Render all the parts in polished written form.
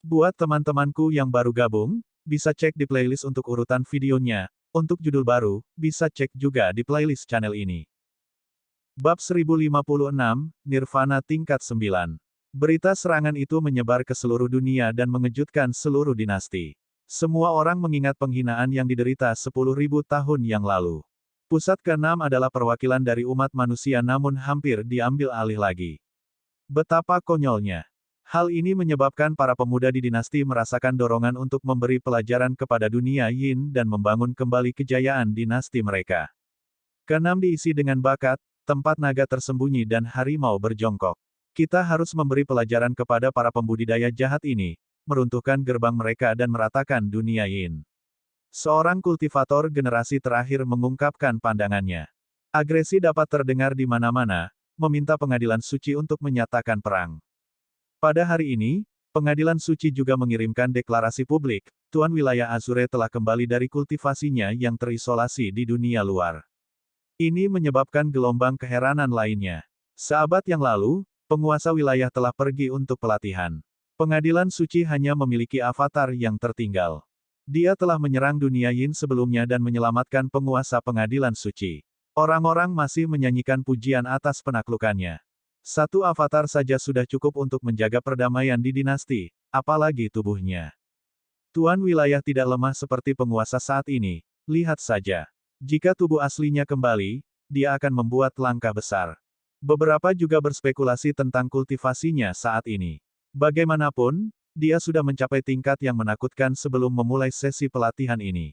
Buat teman-temanku yang baru gabung, bisa cek di playlist untuk urutan videonya. Untuk judul baru, bisa cek juga di playlist channel ini. Bab 1056, Nirvana tingkat 9. Berita serangan itu menyebar ke seluruh dunia dan mengejutkan seluruh dinasti. Semua orang mengingat penghinaan yang diderita 10.000 tahun yang lalu. Pusat ke-6 adalah perwakilan dari umat manusia namun hampir diambil alih lagi. Betapa konyolnya. Hal ini menyebabkan para pemuda di dinasti merasakan dorongan untuk memberi pelajaran kepada dunia Yin dan membangun kembali kejayaan dinasti mereka. Ke-6 diisi dengan bakat, tempat naga tersembunyi dan harimau berjongkok. Kita harus memberi pelajaran kepada para pembudidaya jahat ini, meruntuhkan gerbang mereka dan meratakan dunia Yin. Seorang kultivator generasi terakhir mengungkapkan pandangannya. Agresi dapat terdengar di mana-mana, meminta pengadilan suci untuk menyatakan perang. Pada hari ini, pengadilan suci juga mengirimkan deklarasi publik, Tuan Wilayah Azure telah kembali dari kultivasinya yang terisolasi di dunia luar. Ini menyebabkan gelombang keheranan lainnya. Seabad yang lalu, penguasa wilayah telah pergi untuk pelatihan. Pengadilan suci hanya memiliki avatar yang tertinggal. Dia telah menyerang dunia Yin sebelumnya dan menyelamatkan penguasa pengadilan suci. Orang-orang masih menyanyikan pujian atas penaklukannya. Satu avatar saja sudah cukup untuk menjaga perdamaian di dinasti, apalagi tubuhnya. Tuan wilayah tidak lemah seperti penguasa saat ini, lihat saja. Jika tubuh aslinya kembali, dia akan membuat langkah besar. Beberapa juga berspekulasi tentang kultivasinya saat ini. Bagaimanapun, dia sudah mencapai tingkat yang menakutkan sebelum memulai sesi pelatihan ini.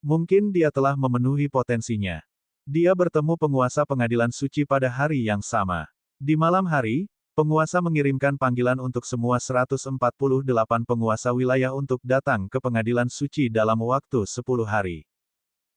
Mungkin dia telah memenuhi potensinya. Dia bertemu penguasa pengadilan suci pada hari yang sama. Di malam hari, penguasa mengirimkan panggilan untuk semua 148 penguasa wilayah untuk datang ke pengadilan suci dalam waktu 10 hari.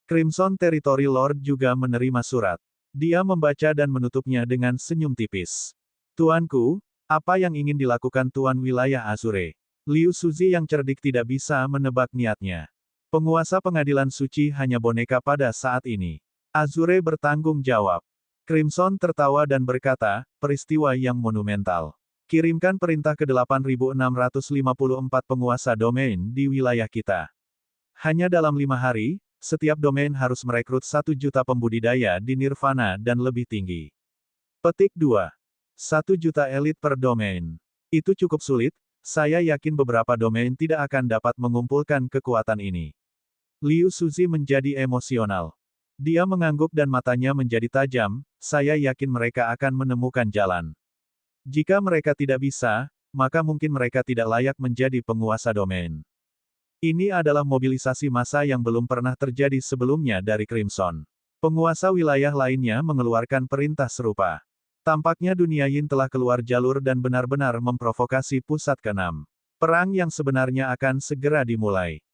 Crimson Territory Lord juga menerima surat. Dia membaca dan menutupnya dengan senyum tipis. Tuanku, apa yang ingin dilakukan Tuan Wilayah Azure? Liu Suzi yang cerdik tidak bisa menebak niatnya. Penguasa pengadilan suci hanya boneka pada saat ini. Azure bertanggung jawab. Crimson tertawa dan berkata, peristiwa yang monumental. Kirimkan perintah ke 8.654 penguasa domain di wilayah kita. Hanya dalam 5 hari, setiap domain harus merekrut 1 juta pembudidaya di Nirvana dan lebih tinggi. Petik 2. 1 juta elit per domain. Itu cukup sulit, saya yakin beberapa domain tidak akan dapat mengumpulkan kekuatan ini. Liu Suzi menjadi emosional. Dia mengangguk dan matanya menjadi tajam, saya yakin mereka akan menemukan jalan. Jika mereka tidak bisa, maka mungkin mereka tidak layak menjadi penguasa domain. Ini adalah mobilisasi massa yang belum pernah terjadi sebelumnya dari Crimson. Penguasa wilayah lainnya mengeluarkan perintah serupa. Tampaknya dunia Yin telah keluar jalur dan benar-benar memprovokasi pusat ke-6. Perang yang sebenarnya akan segera dimulai.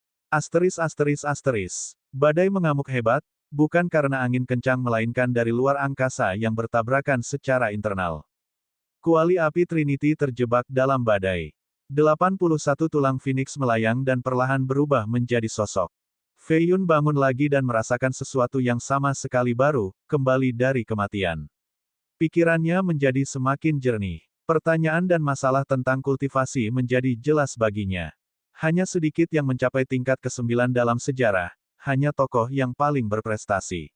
Badai mengamuk hebat, bukan karena angin kencang melainkan dari luar angkasa yang bertabrakan secara internal. Kuali api Trinity terjebak dalam badai. 81 tulang Phoenix melayang dan perlahan berubah menjadi sosok. Fei Yun bangun lagi dan merasakan sesuatu yang sama sekali baru, kembali dari kematian. Pikirannya menjadi semakin jernih. Pertanyaan dan masalah tentang kultivasi menjadi jelas baginya. Hanya sedikit yang mencapai tingkat ke-9 dalam sejarah, hanya tokoh yang paling berprestasi.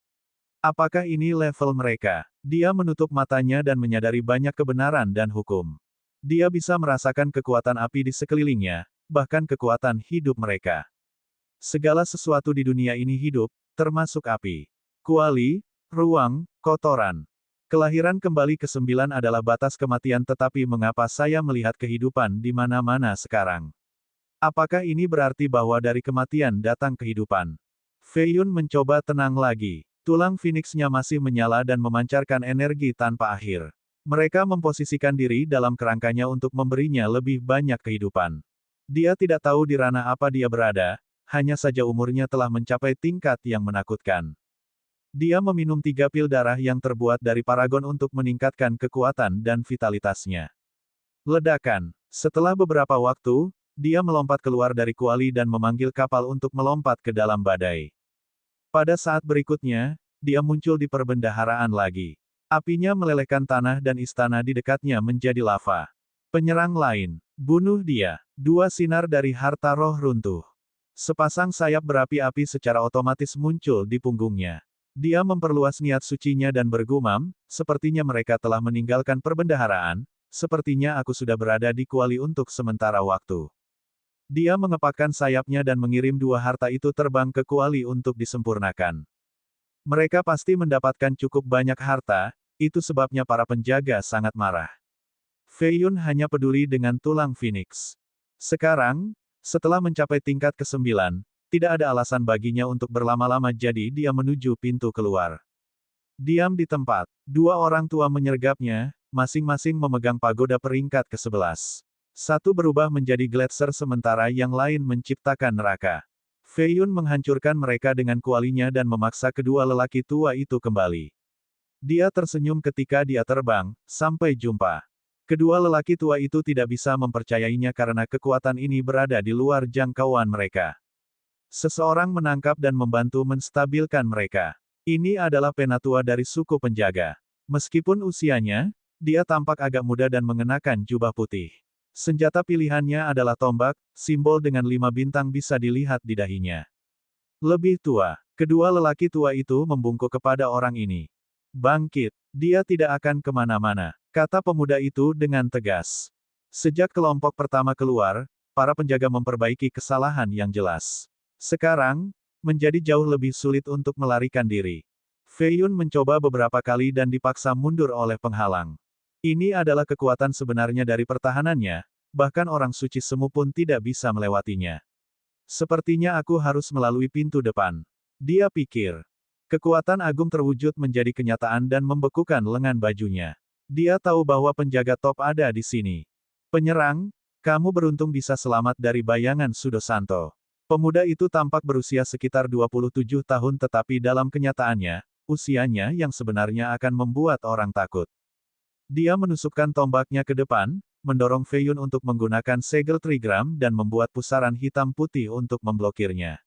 Apakah ini level mereka? Dia menutup matanya dan menyadari banyak kebenaran dan hukum. Dia bisa merasakan kekuatan api di sekelilingnya, bahkan kekuatan hidup mereka. Segala sesuatu di dunia ini hidup, termasuk api. Kuali, ruang, kotoran. Kelahiran kembali ke-9 adalah batas kematian tetapi mengapa saya melihat kehidupan di mana-mana sekarang? Apakah ini berarti bahwa dari kematian datang kehidupan? Fei Yun mencoba tenang lagi. Tulang Phoenix-nya masih menyala dan memancarkan energi tanpa akhir. Mereka memposisikan diri dalam kerangkanya untuk memberinya lebih banyak kehidupan. Dia tidak tahu di ranah apa dia berada, hanya saja umurnya telah mencapai tingkat yang menakutkan. Dia meminum 3 pil darah yang terbuat dari paragon untuk meningkatkan kekuatan dan vitalitasnya. Ledakan. Setelah beberapa waktu, dia melompat keluar dari kuali dan memanggil kapal untuk melompat ke dalam badai. Pada saat berikutnya, dia muncul di perbendaharaan lagi. Apinya melelehkan tanah dan istana di dekatnya menjadi lava. Penyerang lain. Bunuh dia. Dua sinar dari harta roh runtuh. Sepasang sayap berapi-api secara otomatis muncul di punggungnya. Dia memperluas niat sucinya dan bergumam, sepertinya mereka telah meninggalkan perbendaharaan, sepertinya aku sudah berada di kuali untuk sementara waktu. Dia mengepakkan sayapnya dan mengirim dua harta itu terbang ke kuali untuk disempurnakan. Mereka pasti mendapatkan cukup banyak harta, itu sebabnya para penjaga sangat marah. Fei Yun hanya peduli dengan tulang Phoenix. Sekarang, setelah mencapai tingkat ke-9, tidak ada alasan baginya untuk berlama-lama jadi dia menuju pintu keluar. Diam di tempat. Dua orang tua menyergapnya, masing-masing memegang pagoda peringkat ke-11. Satu berubah menjadi gletser sementara yang lain menciptakan neraka. Fei Yun menghancurkan mereka dengan kualinya dan memaksa kedua lelaki tua itu kembali. Dia tersenyum ketika dia terbang, sampai jumpa. Kedua lelaki tua itu tidak bisa mempercayainya karena kekuatan ini berada di luar jangkauan mereka. Seseorang menangkap dan membantu menstabilkan mereka. Ini adalah penatua dari suku penjaga. Meskipun usianya, dia tampak agak muda dan mengenakan jubah putih. Senjata pilihannya adalah tombak, simbol dengan 5 bintang bisa dilihat di dahinya. Lebih tua, kedua lelaki tua itu membungkuk kepada orang ini. Bangkit, dia tidak akan kemana-mana, kata pemuda itu dengan tegas. Sejak kelompok pertama keluar, para penjaga memperbaiki kesalahan yang jelas. Sekarang, menjadi jauh lebih sulit untuk melarikan diri. Fei Yun mencoba beberapa kali dan dipaksa mundur oleh penghalang. Ini adalah kekuatan sebenarnya dari pertahanannya, bahkan orang suci semu pun tidak bisa melewatinya. Sepertinya aku harus melalui pintu depan. Dia pikir. Kekuatan agung terwujud menjadi kenyataan dan membekukan lengan bajunya. Dia tahu bahwa penjaga top ada di sini. Penyerang, kamu beruntung bisa selamat dari bayangan Sudo Santo. Pemuda itu tampak berusia sekitar 27 tahun tetapi dalam kenyataannya, usianya yang sebenarnya akan membuat orang takut. Dia menusukkan tombaknya ke depan, mendorong Fei Yun untuk menggunakan segel trigram dan membuat pusaran hitam putih untuk memblokirnya.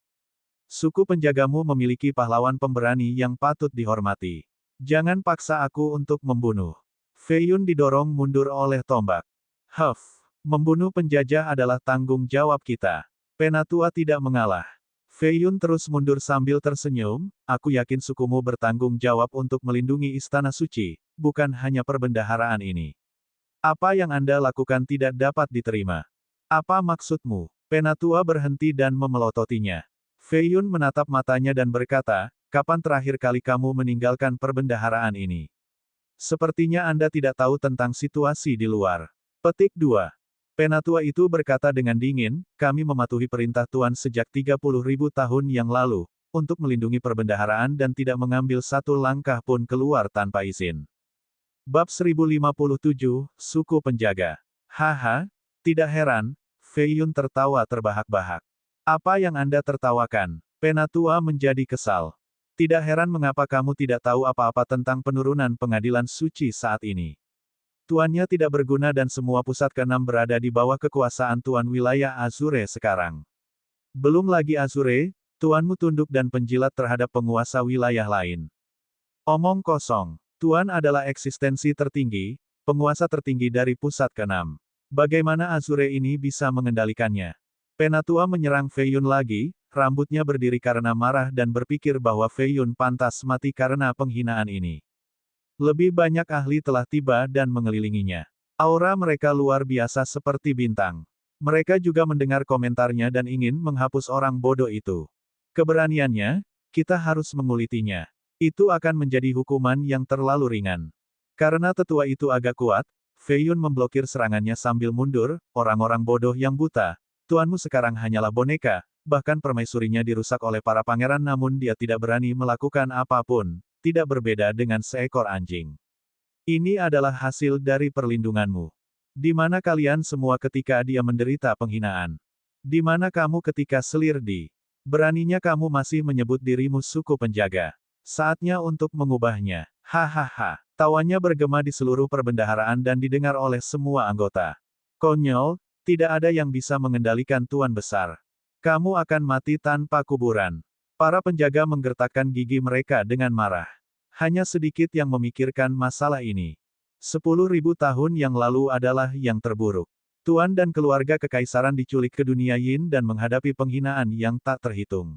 Suku penjagamu memiliki pahlawan pemberani yang patut dihormati. Jangan paksa aku untuk membunuh. Fei Yun didorong mundur oleh tombak. Huff, membunuh penjajah adalah tanggung jawab kita. Penatua tidak mengalah. Fei Yun terus mundur sambil tersenyum, aku yakin sukumu bertanggung jawab untuk melindungi istana suci, bukan hanya perbendaharaan ini. Apa yang Anda lakukan tidak dapat diterima. Apa maksudmu? Penatua berhenti dan memelototinya. Fei Yun menatap matanya dan berkata, kapan terakhir kali kamu meninggalkan perbendaharaan ini? Sepertinya Anda tidak tahu tentang situasi di luar. Petik 2. Penatua itu berkata dengan dingin, kami mematuhi perintah Tuan sejak 30.000 tahun yang lalu, untuk melindungi perbendaharaan dan tidak mengambil satu langkah pun keluar tanpa izin. Bab 1057, Suku Penjaga. Haha, tidak heran, Fei Yun tertawa terbahak-bahak. Apa yang Anda tertawakan? Penatua menjadi kesal. Tidak heran mengapa kamu tidak tahu apa-apa tentang penurunan pengadilan suci saat ini. Tuannya tidak berguna dan semua pusat ke-6 berada di bawah kekuasaan Tuan wilayah Azure sekarang. Belum lagi Azure, Tuanmu tunduk dan penjilat terhadap penguasa wilayah lain. Omong kosong. Tuan adalah eksistensi tertinggi, penguasa tertinggi dari pusat ke-6. Bagaimana Azure ini bisa mengendalikannya? Penatua menyerang Fei Yun lagi, rambutnya berdiri karena marah dan berpikir bahwa Fei Yun pantas mati karena penghinaan ini. Lebih banyak ahli telah tiba dan mengelilinginya. Aura mereka luar biasa seperti bintang. Mereka juga mendengar komentarnya dan ingin menghapus orang bodoh itu. Keberaniannya, kita harus mengulitinya. Itu akan menjadi hukuman yang terlalu ringan. Karena tetua itu agak kuat, Fei Yun memblokir serangannya sambil mundur, orang-orang bodoh yang buta. Tuanmu sekarang hanyalah boneka, bahkan permaisurinya dirusak oleh para pangeran namun dia tidak berani melakukan apapun. Tidak berbeda dengan seekor anjing. Ini adalah hasil dari perlindunganmu. Di mana kalian semua ketika dia menderita penghinaan? Di mana kamu ketika Selirdi? Beraninya kamu masih menyebut dirimu suku penjaga. Saatnya untuk mengubahnya. Hahaha. Tawanya bergema di seluruh perbendaharaan dan didengar oleh semua anggota. Konyol, tidak ada yang bisa mengendalikan Tuan Besar. Kamu akan mati tanpa kuburan. Para penjaga menggertakkan gigi mereka dengan marah. Hanya sedikit yang memikirkan masalah ini. 10.000 tahun yang lalu adalah yang terburuk. Tuan dan keluarga kekaisaran diculik ke dunia Yin dan menghadapi penghinaan yang tak terhitung.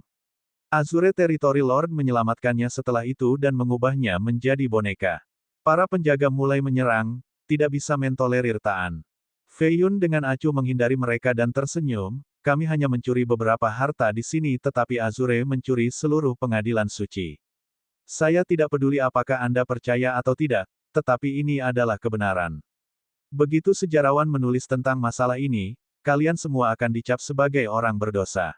Azure Territory Lord menyelamatkannya setelah itu dan mengubahnya menjadi boneka. Para penjaga mulai menyerang, tidak bisa mentolerir Taan. Fei Yun dengan acuh menghindari mereka dan tersenyum, kami hanya mencuri beberapa harta di sini tetapi Azure mencuri seluruh pengadilan suci. Saya tidak peduli apakah Anda percaya atau tidak, tetapi ini adalah kebenaran. Begitu sejarawan menulis tentang masalah ini, kalian semua akan dicap sebagai orang berdosa.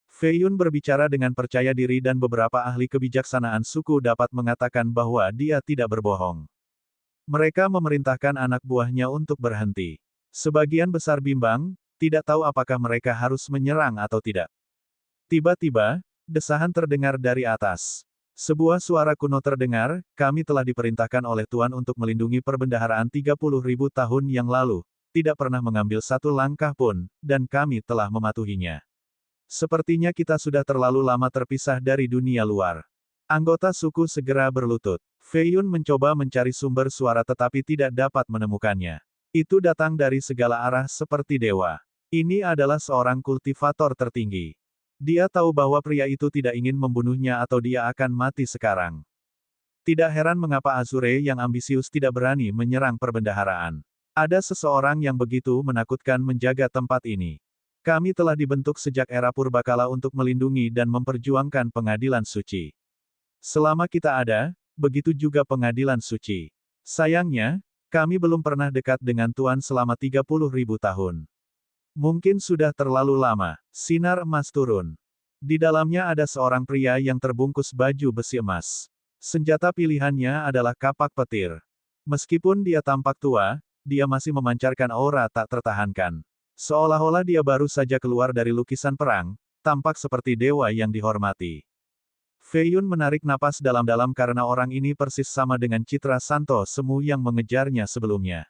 Fei Yun berbicara dengan percaya diri dan beberapa ahli kebijaksanaan suku dapat mengatakan bahwa dia tidak berbohong. Mereka memerintahkan anak buahnya untuk berhenti. Sebagian besar bimbang, tidak tahu apakah mereka harus menyerang atau tidak. Tiba-tiba, desahan terdengar dari atas. Sebuah suara kuno terdengar, kami telah diperintahkan oleh Tuan untuk melindungi perbendaharaan 30.000 tahun yang lalu, tidak pernah mengambil satu langkah pun, dan kami telah mematuhinya. Sepertinya kita sudah terlalu lama terpisah dari dunia luar. Anggota suku segera berlutut. Fei Yun mencoba mencari sumber suara tetapi tidak dapat menemukannya. Itu datang dari segala arah seperti dewa. Ini adalah seorang kultivator tertinggi. Dia tahu bahwa pria itu tidak ingin membunuhnya atau dia akan mati sekarang. Tidak heran mengapa Azure yang ambisius tidak berani menyerang perbendaharaan. Ada seseorang yang begitu menakutkan menjaga tempat ini. Kami telah dibentuk sejak era Purbakala untuk melindungi dan memperjuangkan pengadilan suci. Selama kita ada, begitu juga pengadilan suci. Sayangnya, kami belum pernah dekat dengan Tuan selama 30.000 tahun. Mungkin sudah terlalu lama. Sinar emas turun. Di dalamnya ada seorang pria yang terbungkus baju besi emas. Senjata pilihannya adalah kapak petir. Meskipun dia tampak tua, dia masih memancarkan aura tak tertahankan. Seolah-olah dia baru saja keluar dari lukisan perang, tampak seperti dewa yang dihormati. Fei Yun menarik napas dalam-dalam karena orang ini persis sama dengan citra Santo Semu yang mengejarnya sebelumnya.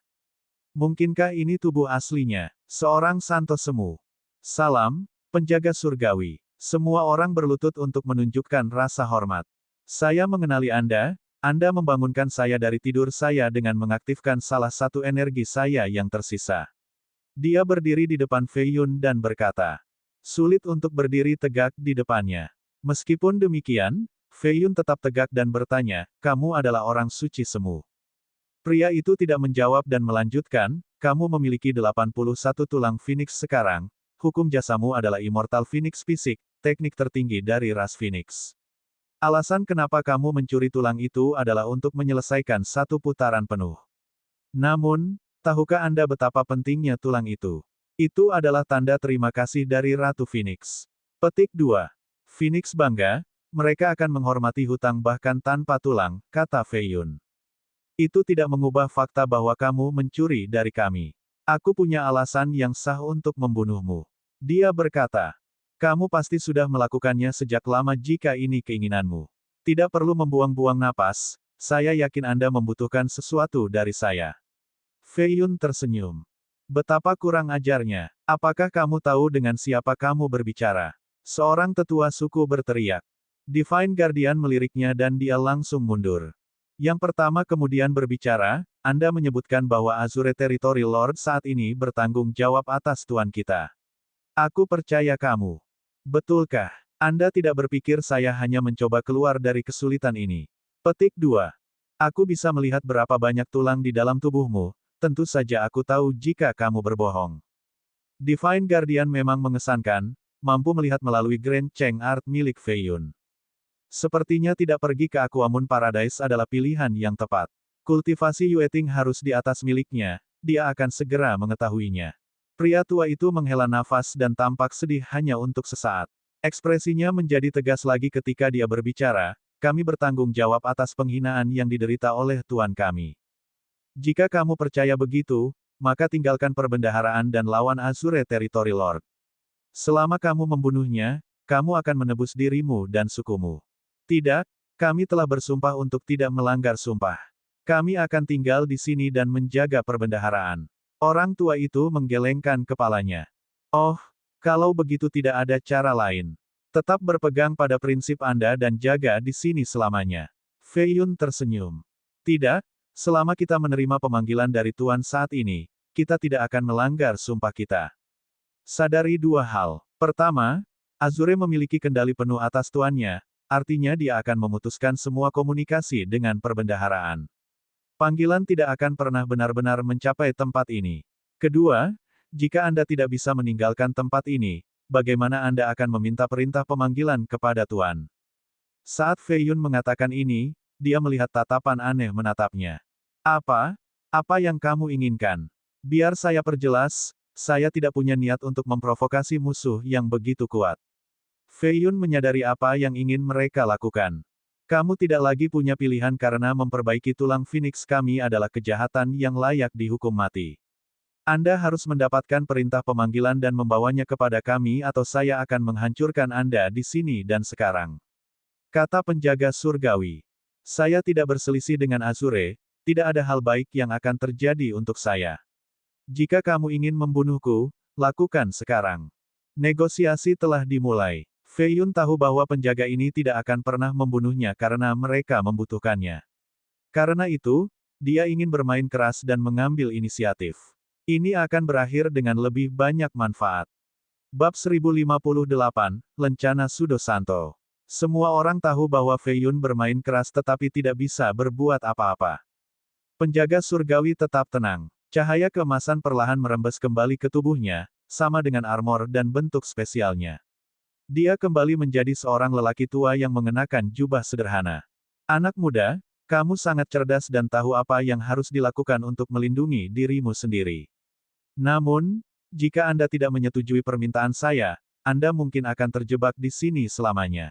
Mungkinkah ini tubuh aslinya, seorang Santo Semu? Salam, penjaga surgawi. Semua orang berlutut untuk menunjukkan rasa hormat. Saya mengenali Anda, Anda membangunkan saya dari tidur saya dengan mengaktifkan salah satu energi saya yang tersisa. Dia berdiri di depan Fei Yun dan berkata. Sulit untuk berdiri tegak di depannya. Meskipun demikian, Fei Yun tetap tegak dan bertanya, kamu adalah orang suci semu. Pria itu tidak menjawab dan melanjutkan, kamu memiliki 81 tulang Phoenix sekarang, hukum jasamu adalah Immortal Phoenix fisik, teknik tertinggi dari ras Phoenix. Alasan kenapa kamu mencuri tulang itu adalah untuk menyelesaikan satu putaran penuh. Namun, tahukah Anda betapa pentingnya tulang itu? Itu adalah tanda terima kasih dari Ratu Phoenix. Petik 2. Phoenix bangga, mereka akan menghormati hutang bahkan tanpa tulang, kata Fei Yun. Itu tidak mengubah fakta bahwa kamu mencuri dari kami. Aku punya alasan yang sah untuk membunuhmu. Dia berkata. Kamu pasti sudah melakukannya sejak lama jika ini keinginanmu. Tidak perlu membuang-buang napas, saya yakin Anda membutuhkan sesuatu dari saya. Fei Yun tersenyum. Betapa kurang ajarnya. Apakah kamu tahu dengan siapa kamu berbicara? Seorang tetua suku berteriak. Divine Guardian meliriknya dan dia langsung mundur. Yang pertama kemudian berbicara, Anda menyebutkan bahwa Azure Territory Lord saat ini bertanggung jawab atas tuan kita. Aku percaya kamu. Betulkah? Anda tidak berpikir saya hanya mencoba keluar dari kesulitan ini. Petik 2. Aku bisa melihat berapa banyak tulang di dalam tubuhmu, tentu saja aku tahu jika kamu berbohong. Divine Guardian memang mengesankan, mampu melihat melalui Grand Cheng Art milik Fei Yun. Sepertinya tidak pergi ke Aquamoon Paradise adalah pilihan yang tepat. Kultivasi Yueting harus di atas miliknya, dia akan segera mengetahuinya. Pria tua itu menghela nafas dan tampak sedih hanya untuk sesaat. Ekspresinya menjadi tegas lagi ketika dia berbicara, kami bertanggung jawab atas penghinaan yang diderita oleh tuan kami. Jika kamu percaya begitu, maka tinggalkan perbendaharaan dan lawan Azure Territory Lord. Selama kamu membunuhnya, kamu akan menebus dirimu dan sukumu. Tidak, kami telah bersumpah untuk tidak melanggar sumpah. Kami akan tinggal di sini dan menjaga perbendaharaan. Orang tua itu menggelengkan kepalanya. Oh, kalau begitu tidak ada cara lain. Tetap berpegang pada prinsip Anda dan jaga di sini selamanya. Fei Yun tersenyum. Tidak, selama kita menerima pemanggilan dari Tuan saat ini, kita tidak akan melanggar sumpah kita. Sadari dua hal. Pertama, Azure memiliki kendali penuh atas tuannya, artinya dia akan memutuskan semua komunikasi dengan perbendaharaan. Panggilan tidak akan pernah benar-benar mencapai tempat ini. Kedua, jika Anda tidak bisa meninggalkan tempat ini, bagaimana Anda akan meminta perintah pemanggilan kepada Tuan? Saat Fei Yun mengatakan ini, dia melihat tatapan aneh menatapnya. Apa? Apa yang kamu inginkan? Biar saya perjelas, saya tidak punya niat untuk memprovokasi musuh yang begitu kuat. Fei Yun menyadari apa yang ingin mereka lakukan. Kamu tidak lagi punya pilihan karena memperbaiki tulang Phoenix kami adalah kejahatan yang layak dihukum mati. Anda harus mendapatkan perintah pemanggilan dan membawanya kepada kami atau saya akan menghancurkan Anda di sini dan sekarang. Kata penjaga surgawi. Saya tidak berselisih dengan Azure, tidak ada hal baik yang akan terjadi untuk saya. Jika kamu ingin membunuhku, lakukan sekarang. Negosiasi telah dimulai. Fei Yun tahu bahwa penjaga ini tidak akan pernah membunuhnya karena mereka membutuhkannya. Karena itu, dia ingin bermain keras dan mengambil inisiatif. Ini akan berakhir dengan lebih banyak manfaat. Bab 1058, Lencana Sudo Santo. Semua orang tahu bahwa Fei Yun bermain keras tetapi tidak bisa berbuat apa-apa. Penjaga surgawi tetap tenang. Cahaya keemasan perlahan merembes kembali ke tubuhnya, sama dengan armor dan bentuk spesialnya. Dia kembali menjadi seorang lelaki tua yang mengenakan jubah sederhana. Anak muda, kamu sangat cerdas dan tahu apa yang harus dilakukan untuk melindungi dirimu sendiri. Namun, jika Anda tidak menyetujui permintaan saya, Anda mungkin akan terjebak di sini selamanya.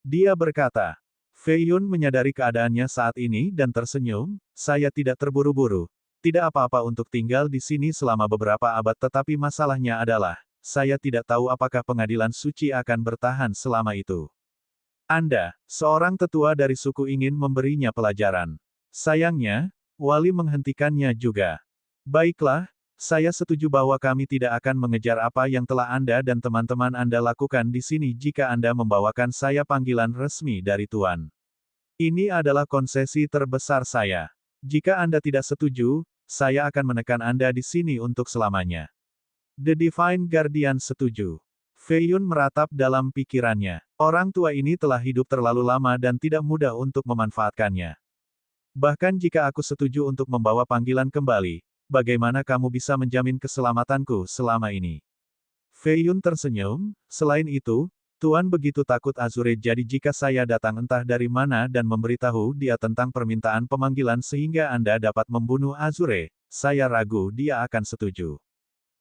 Dia berkata. Fei Yun menyadari keadaannya saat ini dan tersenyum, saya tidak terburu-buru. Tidak apa-apa untuk tinggal di sini selama beberapa abad tetapi masalahnya adalah, saya tidak tahu apakah pengadilan suci akan bertahan selama itu. Anda, seorang tetua dari suku ingin memberinya pelajaran. Sayangnya, wali menghentikannya juga. Baiklah, saya setuju bahwa kami tidak akan mengejar apa yang telah Anda dan teman-teman Anda lakukan di sini jika Anda membawakan saya panggilan resmi dari Tuan. Ini adalah konsesi terbesar saya. Jika Anda tidak setuju, saya akan menekan Anda di sini untuk selamanya. The Divine Guardian setuju. Fei Yun meratap dalam pikirannya. Orang tua ini telah hidup terlalu lama dan tidak mudah untuk memanfaatkannya. Bahkan jika aku setuju untuk membawa panggilan kembali, bagaimana kamu bisa menjamin keselamatanku selama ini? Fei Yun tersenyum, selain itu, Tuan begitu takut Azure jadi jika saya datang entah dari mana dan memberitahu dia tentang permintaan pemanggilan sehingga Anda dapat membunuh Azure, saya ragu dia akan setuju.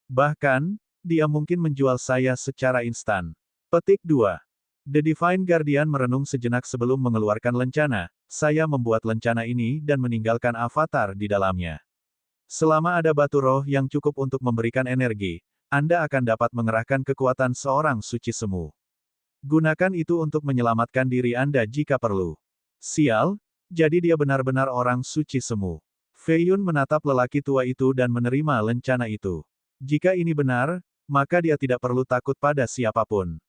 Bahkan, dia mungkin menjual saya secara instan. Petik 2. The Divine Guardian merenung sejenak sebelum mengeluarkan lencana, saya membuat lencana ini dan meninggalkan avatar di dalamnya. Selama ada batu roh yang cukup untuk memberikan energi, Anda akan dapat mengerahkan kekuatan seorang suci semu. Gunakan itu untuk menyelamatkan diri Anda jika perlu. Sial, jadi dia benar-benar orang suci semu. Fei Yun menatap lelaki tua itu dan menerima lencana itu. Jika ini benar, maka dia tidak perlu takut pada siapapun.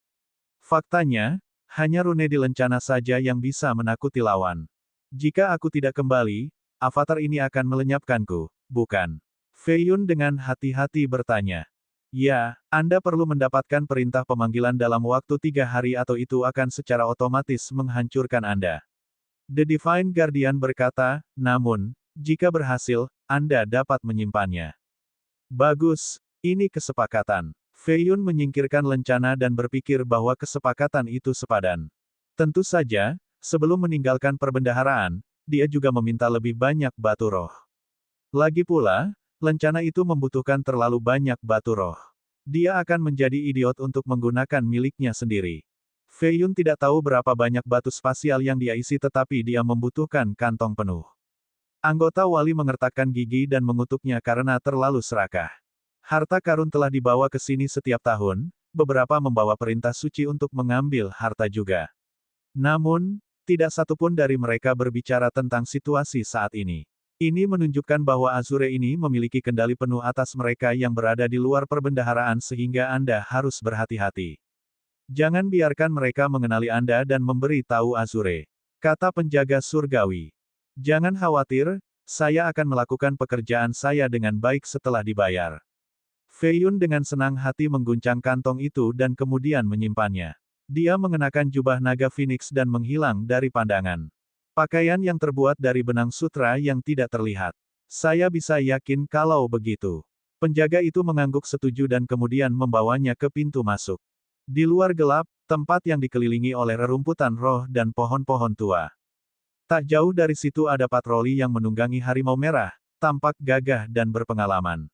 Faktanya, hanya rune di lencana saja yang bisa menakuti lawan. Jika aku tidak kembali, avatar ini akan melenyapkanku, bukan? Fei Yun dengan hati-hati bertanya. Ya, Anda perlu mendapatkan perintah pemanggilan dalam waktu 3 hari atau itu akan secara otomatis menghancurkan Anda. The Divine Guardian berkata, namun, jika berhasil, Anda dapat menyimpannya. Bagus, ini kesepakatan. Fei Yun menyingkirkan lencana dan berpikir bahwa kesepakatan itu sepadan. Tentu saja, sebelum meninggalkan perbendaharaan, dia juga meminta lebih banyak batu roh. Lagi pula, lencana itu membutuhkan terlalu banyak batu roh. Dia akan menjadi idiot untuk menggunakan miliknya sendiri. Fei Yun tidak tahu berapa banyak batu spasial yang dia isi tetapi dia membutuhkan kantong penuh. Anggota wali mengertakkan gigi dan mengutuknya karena terlalu serakah. Harta karun telah dibawa ke sini setiap tahun, beberapa membawa perintah suci untuk mengambil harta juga. Namun, tidak satupun dari mereka berbicara tentang situasi saat ini. Ini menunjukkan bahwa Azure ini memiliki kendali penuh atas mereka yang berada di luar perbendaharaan sehingga Anda harus berhati-hati. Jangan biarkan mereka mengenali Anda dan memberi tahu Azure. Kata penjaga surgawi. Jangan khawatir, Saya akan melakukan pekerjaan saya dengan baik setelah dibayar. Fei Yun dengan senang hati mengguncang kantong itu dan kemudian menyimpannya. Dia mengenakan jubah naga Phoenix dan menghilang dari pandangan. Pakaian yang terbuat dari benang sutra yang tidak terlihat. Saya bisa yakin kalau begitu. Penjaga itu mengangguk setuju dan kemudian membawanya ke pintu masuk. Di luar gelap, tempat yang dikelilingi oleh rerumputan roh dan pohon-pohon tua. Tak jauh dari situ ada patroli yang menunggangi harimau merah, tampak gagah dan berpengalaman.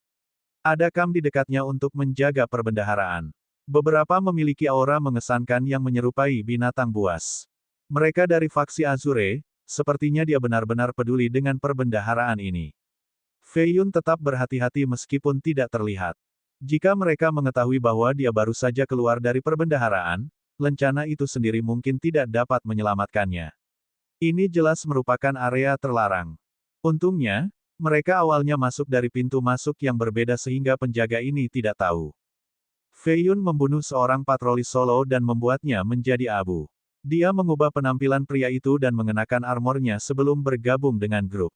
Ada kam di dekatnya untuk menjaga perbendaharaan. Beberapa memiliki aura mengesankan yang menyerupai binatang buas. Mereka dari faksi Azure, sepertinya dia benar-benar peduli dengan perbendaharaan ini. Fei Yun tetap berhati-hati meskipun tidak terlihat. Jika mereka mengetahui bahwa dia baru saja keluar dari perbendaharaan, lencana itu sendiri mungkin tidak dapat menyelamatkannya. Ini jelas merupakan area terlarang. Untungnya, mereka awalnya masuk dari pintu masuk yang berbeda sehingga penjaga ini tidak tahu. Fei Yun membunuh seorang patroli solo dan membuatnya menjadi abu. Dia mengubah penampilan pria itu dan mengenakan armornya sebelum bergabung dengan grup.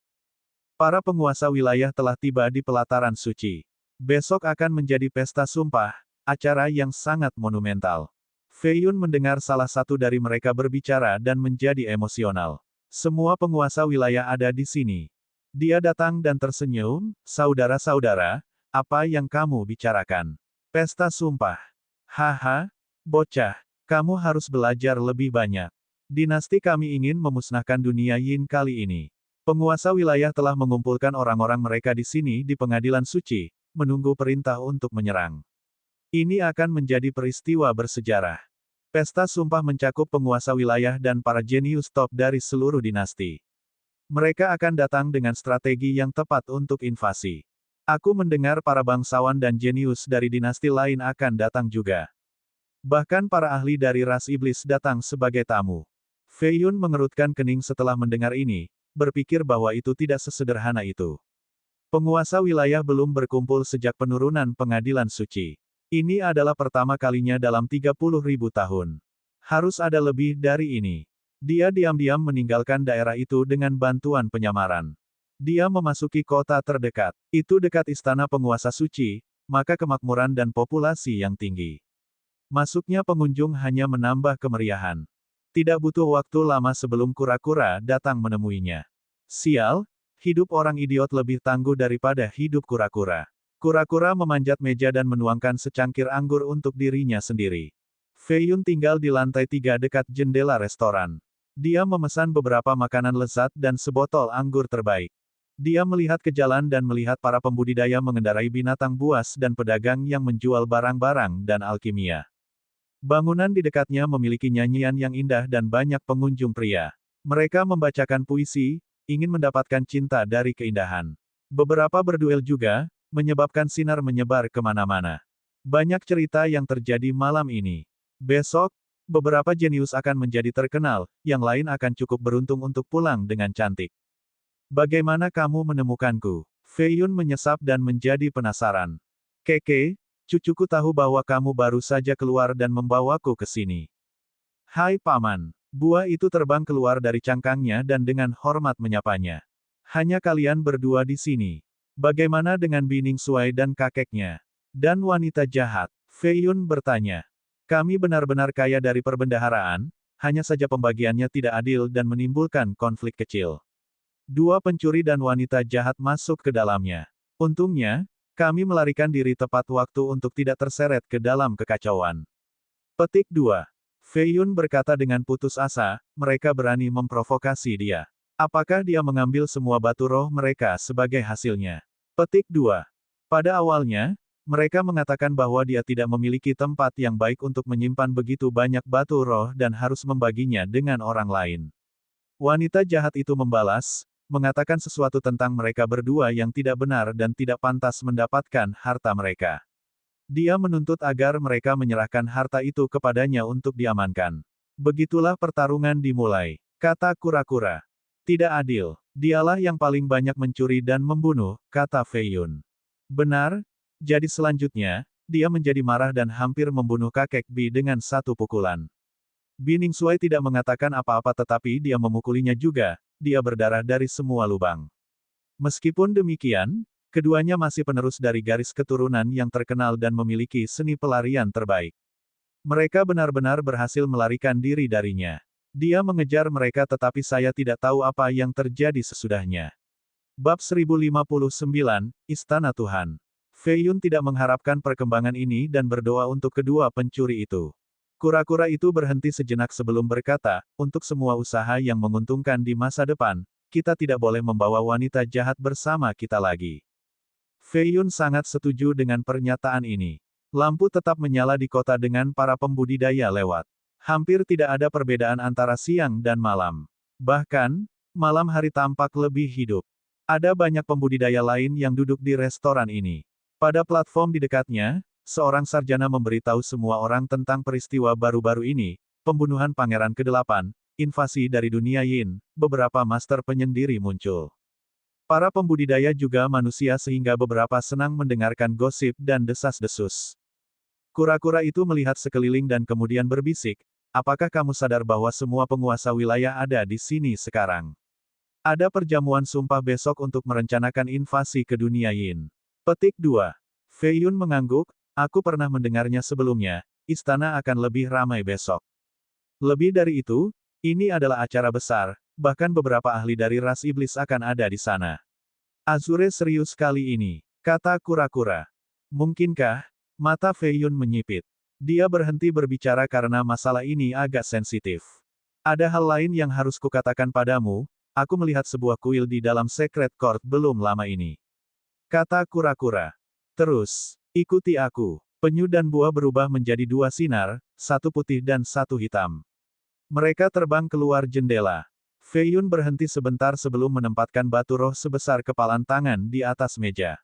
Para penguasa wilayah telah tiba di pelataran suci. Besok akan menjadi pesta sumpah, acara yang sangat monumental. Fei Yun mendengar salah satu dari mereka berbicara dan menjadi emosional. Semua penguasa wilayah ada di sini. Dia datang dan tersenyum, "Saudara-saudara, apa yang kamu bicarakan? Pesta sumpah. Haha, bocah, kamu harus belajar lebih banyak. Dinasti kami ingin memusnahkan dunia Yin kali ini." Penguasa wilayah telah mengumpulkan orang-orang mereka di sini di pengadilan suci, menunggu perintah untuk menyerang. Ini akan menjadi peristiwa bersejarah. Pesta sumpah mencakup penguasa wilayah dan para jenius top dari seluruh dinasti. Mereka akan datang dengan strategi yang tepat untuk invasi. Aku mendengar para bangsawan dan jenius dari dinasti lain akan datang juga. Bahkan para ahli dari ras iblis datang sebagai tamu. Fei Yun mengerutkan kening setelah mendengar ini, berpikir bahwa itu tidak sesederhana itu. Penguasa wilayah belum berkumpul sejak penurunan pengadilan suci. Ini adalah pertama kalinya dalam 30.000 tahun. Harus ada lebih dari ini. Dia diam-diam meninggalkan daerah itu dengan bantuan penyamaran. Dia memasuki kota terdekat. Itu dekat istana penguasa suci, maka kemakmuran dan populasi yang tinggi. Masuknya pengunjung hanya menambah kemeriahan. Tidak butuh waktu lama sebelum kura-kura datang menemuinya. Sial, hidup orang idiot lebih tangguh daripada hidup kura-kura. Kura-kura memanjat meja dan menuangkan secangkir anggur untuk dirinya sendiri. Fei Yun tinggal di lantai 3 dekat jendela restoran. Dia memesan beberapa makanan lezat dan sebotol anggur terbaik. Dia melihat ke jalan dan melihat para pembudidaya mengendarai binatang buas dan pedagang yang menjual barang-barang dan alkimia. Bangunan di dekatnya memiliki nyanyian yang indah dan banyak pengunjung pria. Mereka membacakan puisi, ingin mendapatkan cinta dari keindahan. Beberapa berduel juga, menyebabkan sinar menyebar kemana-mana. Banyak cerita yang terjadi malam ini. Besok, beberapa jenius akan menjadi terkenal, yang lain akan cukup beruntung untuk pulang dengan cantik. Bagaimana kamu menemukanku? Fei Yun menyesap dan menjadi penasaran. Keke, cucuku tahu bahwa kamu baru saja keluar dan membawaku ke sini. Hai Paman. Buah itu terbang keluar dari cangkangnya dan dengan hormat menyapanya. Hanya kalian berdua di sini. Bagaimana dengan Bining Suai dan kakeknya? Dan wanita jahat? Fei Yun bertanya. Kami benar-benar kaya dari perbendaharaan, hanya saja pembagiannya tidak adil dan menimbulkan konflik kecil. Dua pencuri dan wanita jahat masuk ke dalamnya. Untungnya, kami melarikan diri tepat waktu untuk tidak terseret ke dalam kekacauan. Petik 2. Fei Yun berkata dengan putus asa, mereka berani memprovokasi dia. Apakah dia mengambil semua batu roh mereka sebagai hasilnya? Petik 2. Pada awalnya, mereka mengatakan bahwa dia tidak memiliki tempat yang baik untuk menyimpan begitu banyak batu roh dan harus membaginya dengan orang lain. Wanita jahat itu membalas, mengatakan sesuatu tentang mereka berdua yang tidak benar dan tidak pantas mendapatkan harta mereka. Dia menuntut agar mereka menyerahkan harta itu kepadanya untuk diamankan. Begitulah pertarungan dimulai, kata kura-kura. Tidak adil. Dialah yang paling banyak mencuri dan membunuh, kata Fei Yun. Benar, jadi selanjutnya, dia menjadi marah dan hampir membunuh kakek Bi dengan satu pukulan. Bining Suai tidak mengatakan apa-apa tetapi dia memukulinya juga, dia berdarah dari semua lubang. Meskipun demikian, keduanya masih penerus dari garis keturunan yang terkenal dan memiliki seni pelarian terbaik. Mereka benar-benar berhasil melarikan diri darinya. Dia mengejar mereka tetapi saya tidak tahu apa yang terjadi sesudahnya. Bab 1059, Istana Tuhan. Fei Yun tidak mengharapkan perkembangan ini dan berdoa untuk kedua pencuri itu. Kura-kura itu berhenti sejenak sebelum berkata, untuk semua usaha yang menguntungkan di masa depan, kita tidak boleh membawa wanita jahat bersama kita lagi. Fei Yun sangat setuju dengan pernyataan ini. Lampu tetap menyala di kota dengan para pembudidaya lewat. Hampir tidak ada perbedaan antara siang dan malam. Bahkan, malam hari tampak lebih hidup. Ada banyak pembudidaya lain yang duduk di restoran ini. Pada platform di dekatnya, seorang sarjana memberitahu semua orang tentang peristiwa baru-baru ini, pembunuhan Pangeran ke-8, invasi dari dunia Yin, beberapa master penyendiri muncul. Para pembudidaya juga manusia sehingga beberapa senang mendengarkan gosip dan desas-desus. Kura-kura itu melihat sekeliling dan kemudian berbisik, apakah kamu sadar bahwa semua penguasa wilayah ada di sini sekarang? Ada perjamuan sumpah besok untuk merencanakan invasi ke dunia Yin. Petik 2. Fei Yun mengangguk, aku pernah mendengarnya sebelumnya, istana akan lebih ramai besok. Lebih dari itu, ini adalah acara besar, bahkan beberapa ahli dari ras iblis akan ada di sana. Azure serius kali ini, kata kura-kura. Mungkinkah? Mata Fei Yun menyipit. Dia berhenti berbicara karena masalah ini agak sensitif. Ada hal lain yang harus kukatakan padamu, aku melihat sebuah kuil di dalam Secret Court belum lama ini. Kata kura-kura. Terus, ikuti aku. Penyu dan buah berubah menjadi dua sinar, satu putih dan satu hitam. Mereka terbang keluar jendela. Fei Yun berhenti sebentar sebelum menempatkan batu roh sebesar kepalan tangan di atas meja.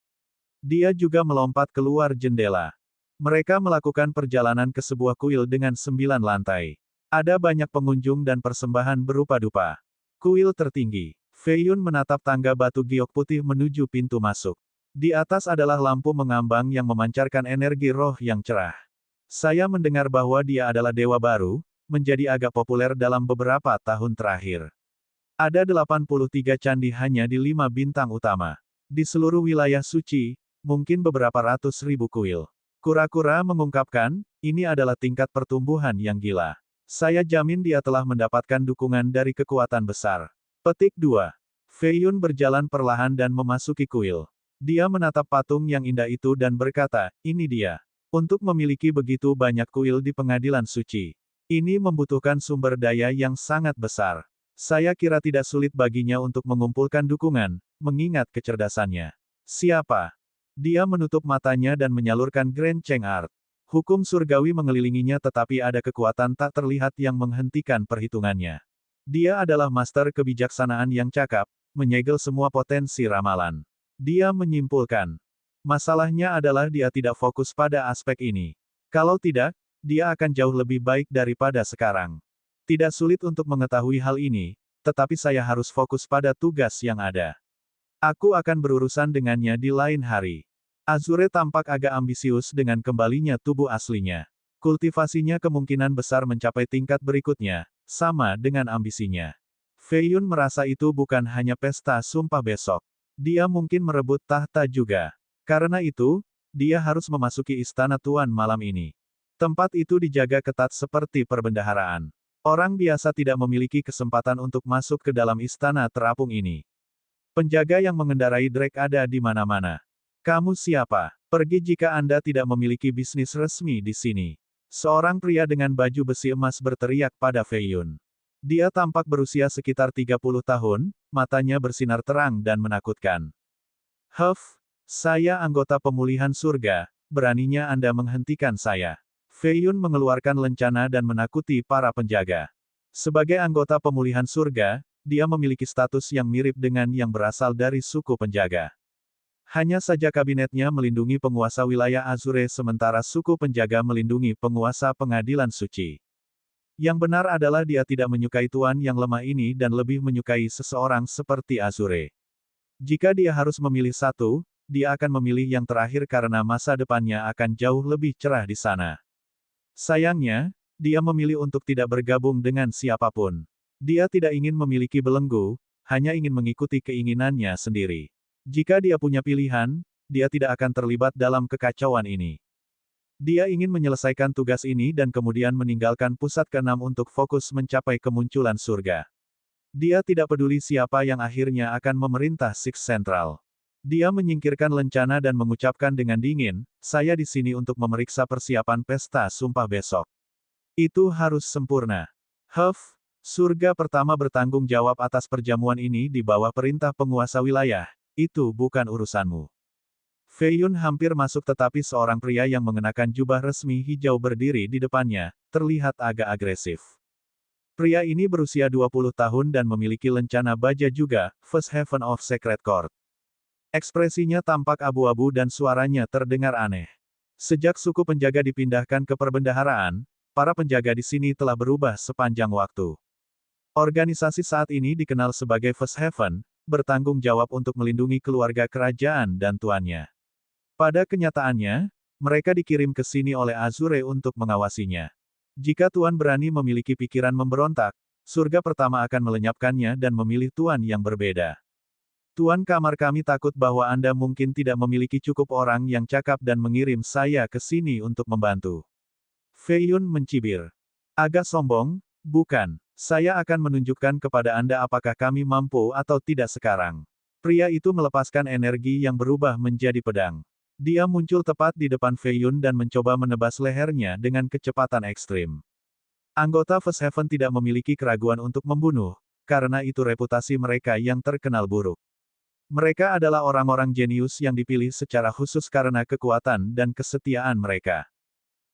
Dia juga melompat keluar jendela. Mereka melakukan perjalanan ke sebuah kuil dengan 9 lantai. Ada banyak pengunjung dan persembahan berupa dupa. Kuil tertinggi. Fei Yun menatap tangga batu giok putih menuju pintu masuk. Di atas adalah lampu mengambang yang memancarkan energi roh yang cerah. Saya mendengar bahwa dia adalah dewa baru, menjadi agak populer dalam beberapa tahun terakhir. Ada 83 candi hanya di 5 bintang utama. Di seluruh wilayah suci, mungkin beberapa ratus ribu kuil. Kura-kura mengungkapkan, ini adalah tingkat pertumbuhan yang gila. Saya jamin dia telah mendapatkan dukungan dari kekuatan besar. Petik 2. Fei Yun berjalan perlahan dan memasuki kuil. Dia menatap patung yang indah itu dan berkata, ini dia. Untuk memiliki begitu banyak kuil di pengadilan suci. Ini membutuhkan sumber daya yang sangat besar. Saya kira tidak sulit baginya untuk mengumpulkan dukungan, mengingat kecerdasannya. Siapa? Dia menutup matanya dan menyalurkan Grand Cheng Art. Hukum surgawi mengelilinginya tetapi ada kekuatan tak terlihat yang menghentikan perhitungannya. Dia adalah master kebijaksanaan yang cakap, menyegel semua potensi ramalan. Dia menyimpulkan. Masalahnya adalah dia tidak fokus pada aspek ini. Kalau tidak, dia akan jauh lebih baik daripada sekarang. Tidak sulit untuk mengetahui hal ini, tetapi saya harus fokus pada tugas yang ada. Aku akan berurusan dengannya di lain hari. Azure tampak agak ambisius dengan kembalinya tubuh aslinya. Kultivasinya kemungkinan besar mencapai tingkat berikutnya, sama dengan ambisinya. Fei Yun merasa itu bukan hanya pesta sumpah besok. Dia mungkin merebut tahta juga. Karena itu, dia harus memasuki istana tuan malam ini. Tempat itu dijaga ketat seperti perbendaharaan. Orang biasa tidak memiliki kesempatan untuk masuk ke dalam istana terapung ini. Penjaga yang mengendarai Drake ada di mana-mana. Kamu siapa? Pergi jika Anda tidak memiliki bisnis resmi di sini. Seorang pria dengan baju besi emas berteriak pada Fei Yun. Dia tampak berusia sekitar 30 tahun, matanya bersinar terang dan menakutkan. Huff, saya anggota pemulihan surga, beraninya Anda menghentikan saya. Fei Yun mengeluarkan lencana dan menakuti para penjaga. Sebagai anggota pemulihan surga, dia memiliki status yang mirip dengan yang berasal dari suku penjaga. Hanya saja kabinetnya melindungi penguasa wilayah Azure sementara suku penjaga melindungi penguasa pengadilan suci. Yang benar adalah dia tidak menyukai tuan yang lemah ini dan lebih menyukai seseorang seperti Azure. Jika dia harus memilih satu, dia akan memilih yang terakhir karena masa depannya akan jauh lebih cerah di sana. Sayangnya, dia memilih untuk tidak bergabung dengan siapapun. Dia tidak ingin memiliki belenggu, hanya ingin mengikuti keinginannya sendiri. Jika dia punya pilihan, dia tidak akan terlibat dalam kekacauan ini. Dia ingin menyelesaikan tugas ini dan kemudian meninggalkan pusat keenam untuk fokus mencapai kemunculan surga. Dia tidak peduli siapa yang akhirnya akan memerintah Six Central. Dia menyingkirkan lencana dan mengucapkan dengan dingin, saya di sini untuk memeriksa persiapan pesta sumpah besok. Itu harus sempurna. Surga pertama bertanggung jawab atas perjamuan ini di bawah perintah penguasa wilayah. Itu bukan urusanmu. Fei Yun hampir masuk tetapi seorang pria yang mengenakan jubah resmi hijau berdiri di depannya, terlihat agak agresif. Pria ini berusia 20 tahun dan memiliki lencana baja juga, First Heaven of Sacred Court. Ekspresinya tampak abu-abu dan suaranya terdengar aneh. Sejak suku penjaga dipindahkan ke perbendaharaan, para penjaga di sini telah berubah sepanjang waktu. Organisasi saat ini dikenal sebagai First Heaven, bertanggung jawab untuk melindungi keluarga kerajaan dan tuannya. Pada kenyataannya, mereka dikirim ke sini oleh Azure untuk mengawasinya. Jika tuan berani memiliki pikiran memberontak, surga pertama akan melenyapkannya dan memilih tuan yang berbeda. Tuan kamar kami takut bahwa Anda mungkin tidak memiliki cukup orang yang cakap dan mengirim saya ke sini untuk membantu. Fei Yun mencibir. Agak sombong, bukan? Saya akan menunjukkan kepada Anda apakah kami mampu atau tidak sekarang. Pria itu melepaskan energi yang berubah menjadi pedang. Dia muncul tepat di depan Fei Yun dan mencoba menebas lehernya dengan kecepatan ekstrim. Anggota First Heaven tidak memiliki keraguan untuk membunuh, karena itu reputasi mereka yang terkenal buruk. Mereka adalah orang-orang jenius yang dipilih secara khusus karena kekuatan dan kesetiaan mereka.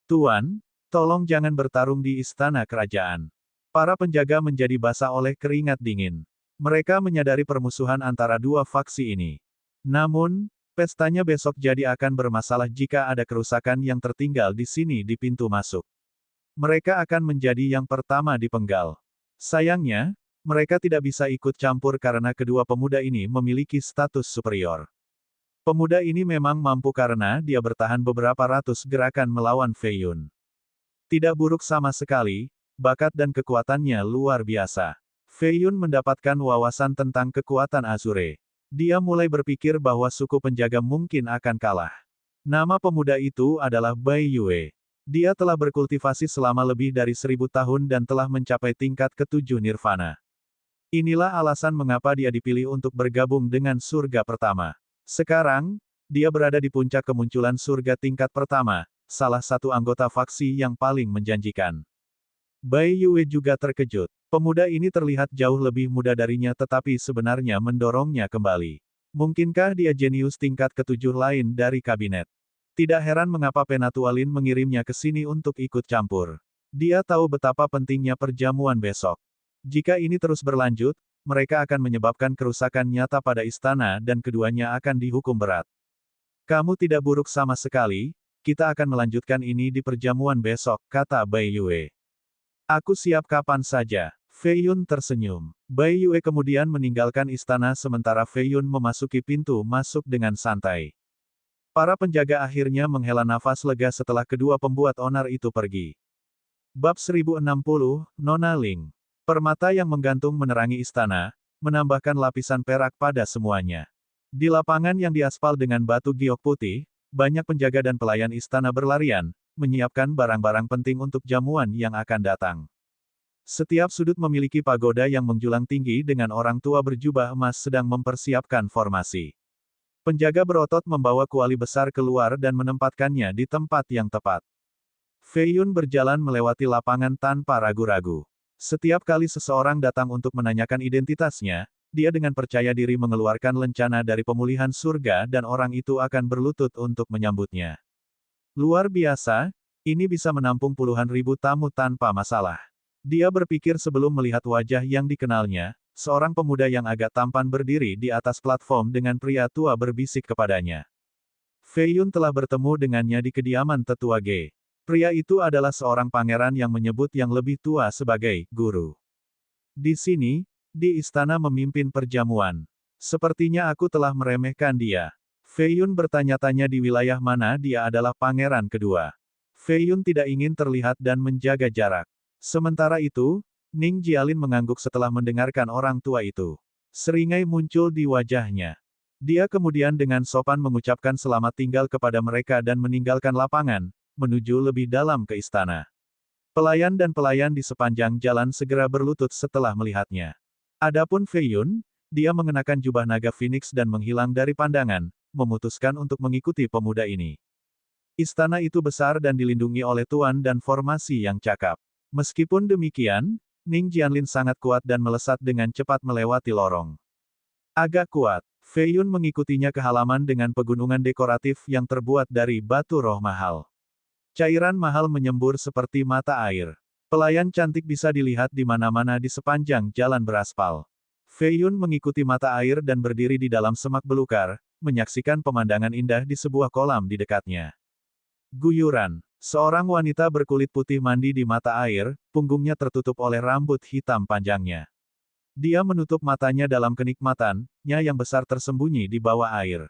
Tuan, tolong jangan bertarung di istana kerajaan. Para penjaga menjadi basah oleh keringat dingin. Mereka menyadari permusuhan antara dua faksi ini. Namun, pestanya besok jadi akan bermasalah jika ada kerusakan yang tertinggal di sini di pintu masuk. Mereka akan menjadi yang pertama dipenggal. Sayangnya, mereka tidak bisa ikut campur karena kedua pemuda ini memiliki status superior. Pemuda ini memang mampu karena dia bertahan beberapa ratus gerakan melawan Fei Yun. Tidak buruk sama sekali, bakat dan kekuatannya luar biasa. Fei Yun mendapatkan wawasan tentang kekuatan Azure. Dia mulai berpikir bahwa suku penjaga mungkin akan kalah. Nama pemuda itu adalah Bai Yue. Dia telah berkultivasi selama lebih dari 1000 tahun dan telah mencapai tingkat ke-7 nirvana. Inilah alasan mengapa dia dipilih untuk bergabung dengan surga pertama. Sekarang, dia berada di puncak kemunculan surga tingkat pertama, salah satu anggota faksi yang paling menjanjikan. Bai Yue juga terkejut. Pemuda ini terlihat jauh lebih muda darinya tetapi sebenarnya mendorongnya kembali. Mungkinkah dia jenius tingkat ke-7 lain dari kabinet? Tidak heran mengapa Penatualin mengirimnya ke sini untuk ikut campur. Dia tahu betapa pentingnya perjamuan besok. Jika ini terus berlanjut, mereka akan menyebabkan kerusakan nyata pada istana dan keduanya akan dihukum berat. Kamu tidak buruk sama sekali, kita akan melanjutkan ini di perjamuan besok, kata Bai Yue. Aku siap kapan saja. Fei Yun tersenyum. Bai Yue kemudian meninggalkan istana sementara Fei Yun memasuki pintu masuk dengan santai. Para penjaga akhirnya menghela nafas lega setelah kedua pembuat onar itu pergi. Bab 1060, Nona Ling. Permata yang menggantung menerangi istana, menambahkan lapisan perak pada semuanya. Di lapangan yang diaspal dengan batu giok putih, banyak penjaga dan pelayan istana berlarian, menyiapkan barang-barang penting untuk jamuan yang akan datang. Setiap sudut memiliki pagoda yang menjulang tinggi dengan orang tua berjubah emas sedang mempersiapkan formasi. Penjaga berotot membawa kuali besar keluar dan menempatkannya di tempat yang tepat. Fei Yun berjalan melewati lapangan tanpa ragu-ragu. Setiap kali seseorang datang untuk menanyakan identitasnya, dia dengan percaya diri mengeluarkan lencana dari pemulihan surga dan orang itu akan berlutut untuk menyambutnya. Luar biasa, ini bisa menampung puluhan ribu tamu tanpa masalah. Dia berpikir sebelum melihat wajah yang dikenalnya, seorang pemuda yang agak tampan berdiri di atas platform dengan pria tua berbisik kepadanya. Fei Yun telah bertemu dengannya di kediaman tetua Ge. Pria itu adalah seorang pangeran yang menyebut yang lebih tua sebagai guru. Di sini, di istana memimpin perjamuan. Sepertinya aku telah meremehkan dia. Fei Yun bertanya-tanya di wilayah mana dia adalah pangeran kedua. Fei Yun tidak ingin terlihat dan menjaga jarak. Sementara itu, Ning Jialin mengangguk setelah mendengarkan orang tua itu. Seringai muncul di wajahnya. Dia kemudian dengan sopan mengucapkan selamat tinggal kepada mereka dan meninggalkan lapangan, menuju lebih dalam ke istana. Pelayan dan pelayan di sepanjang jalan segera berlutut setelah melihatnya. Adapun Fei Yun, dia mengenakan jubah naga Phoenix dan menghilang dari pandangan, memutuskan untuk mengikuti pemuda ini. Istana itu besar dan dilindungi oleh tuan dan formasi yang cakap. Meskipun demikian, Ning Jianlin sangat kuat dan melesat dengan cepat melewati lorong. Agak kuat, Fei Yun mengikutinya ke halaman dengan pegunungan dekoratif yang terbuat dari batu roh mahal. Cairan mahal menyembur seperti mata air. Pelayan cantik bisa dilihat di mana-mana di sepanjang jalan beraspal. Fei Yun mengikuti mata air dan berdiri di dalam semak belukar, menyaksikan pemandangan indah di sebuah kolam di dekatnya. Guyuran. Seorang wanita berkulit putih mandi di mata air, punggungnya tertutup oleh rambut hitam panjangnya. Dia menutup matanya dalam kenikmatannya yang besar tersembunyi di bawah air.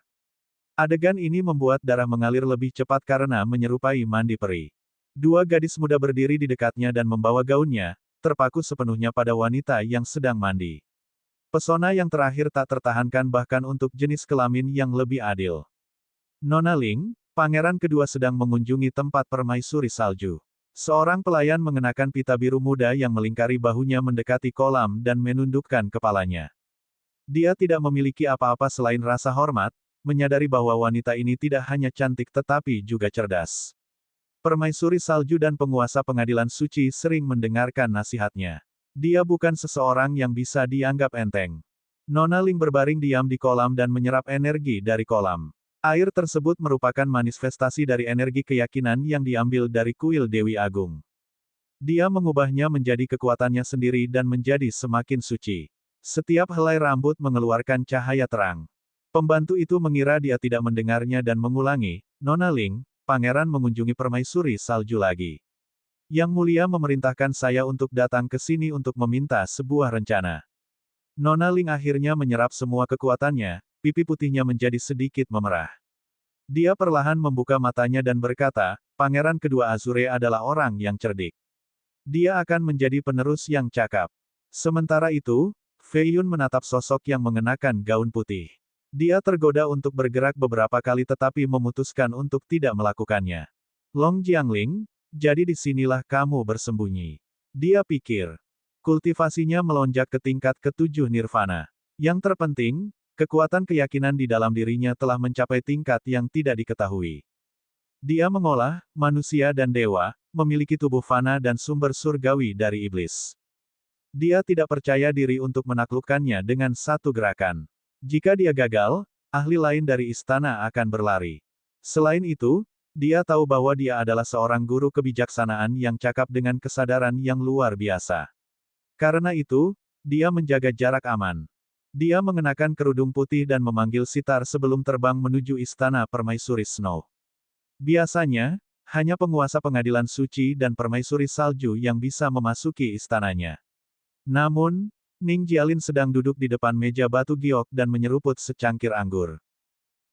Adegan ini membuat darah mengalir lebih cepat karena menyerupai mandi peri. Dua gadis muda berdiri di dekatnya dan membawa gaunnya, terpaku sepenuhnya pada wanita yang sedang mandi. Pesona yang terakhir tak tertahankan bahkan untuk jenis kelamin yang lebih adil. Nona Ling, pangeran kedua sedang mengunjungi tempat permaisuri salju. Seorang pelayan mengenakan pita biru muda yang melingkari bahunya mendekati kolam dan menundukkan kepalanya. Dia tidak memiliki apa-apa selain rasa hormat, menyadari bahwa wanita ini tidak hanya cantik tetapi juga cerdas. Permaisuri salju dan penguasa pengadilan suci sering mendengarkan nasihatnya. Dia bukan seseorang yang bisa dianggap enteng. Nona Ling berbaring diam di kolam dan menyerap energi dari kolam. Air tersebut merupakan manifestasi dari energi keyakinan yang diambil dari kuil Dewi Agung. Dia mengubahnya menjadi kekuatannya sendiri dan menjadi semakin suci. Setiap helai rambut mengeluarkan cahaya terang. Pembantu itu mengira dia tidak mendengarnya dan mengulangi, Nona Ling, pangeran mengunjungi permaisuri salju lagi. Yang mulia memerintahkan saya untuk datang ke sini untuk meminta sebuah rencana. Nona Ling akhirnya menyerap semua kekuatannya, pipi putihnya menjadi sedikit memerah. Dia perlahan membuka matanya dan berkata, pangeran kedua Azure adalah orang yang cerdik. Dia akan menjadi penerus yang cakap. Sementara itu, Fei Yun menatap sosok yang mengenakan gaun putih. Dia tergoda untuk bergerak beberapa kali tetapi memutuskan untuk tidak melakukannya. Long Jiangling, jadi disinilah kamu bersembunyi. Dia pikir. Kultivasinya melonjak ke tingkat ke-7 nirvana. Yang terpenting, kekuatan keyakinan di dalam dirinya telah mencapai tingkat yang tidak diketahui. Dia mengolah, manusia dan dewa, memiliki tubuh fana dan sumber surgawi dari iblis. Dia tidak percaya diri untuk menaklukkannya dengan satu gerakan. Jika dia gagal, ahli lain dari istana akan berlari. Selain itu, dia tahu bahwa dia adalah seorang guru kebijaksanaan yang cakap dengan kesadaran yang luar biasa. Karena itu, dia menjaga jarak aman. Dia mengenakan kerudung putih dan memanggil sitar sebelum terbang menuju istana permaisuri Snow. Biasanya, hanya penguasa pengadilan suci dan permaisuri salju yang bisa memasuki istananya. Namun, Ning Jialin sedang duduk di depan meja batu giok dan menyeruput secangkir anggur.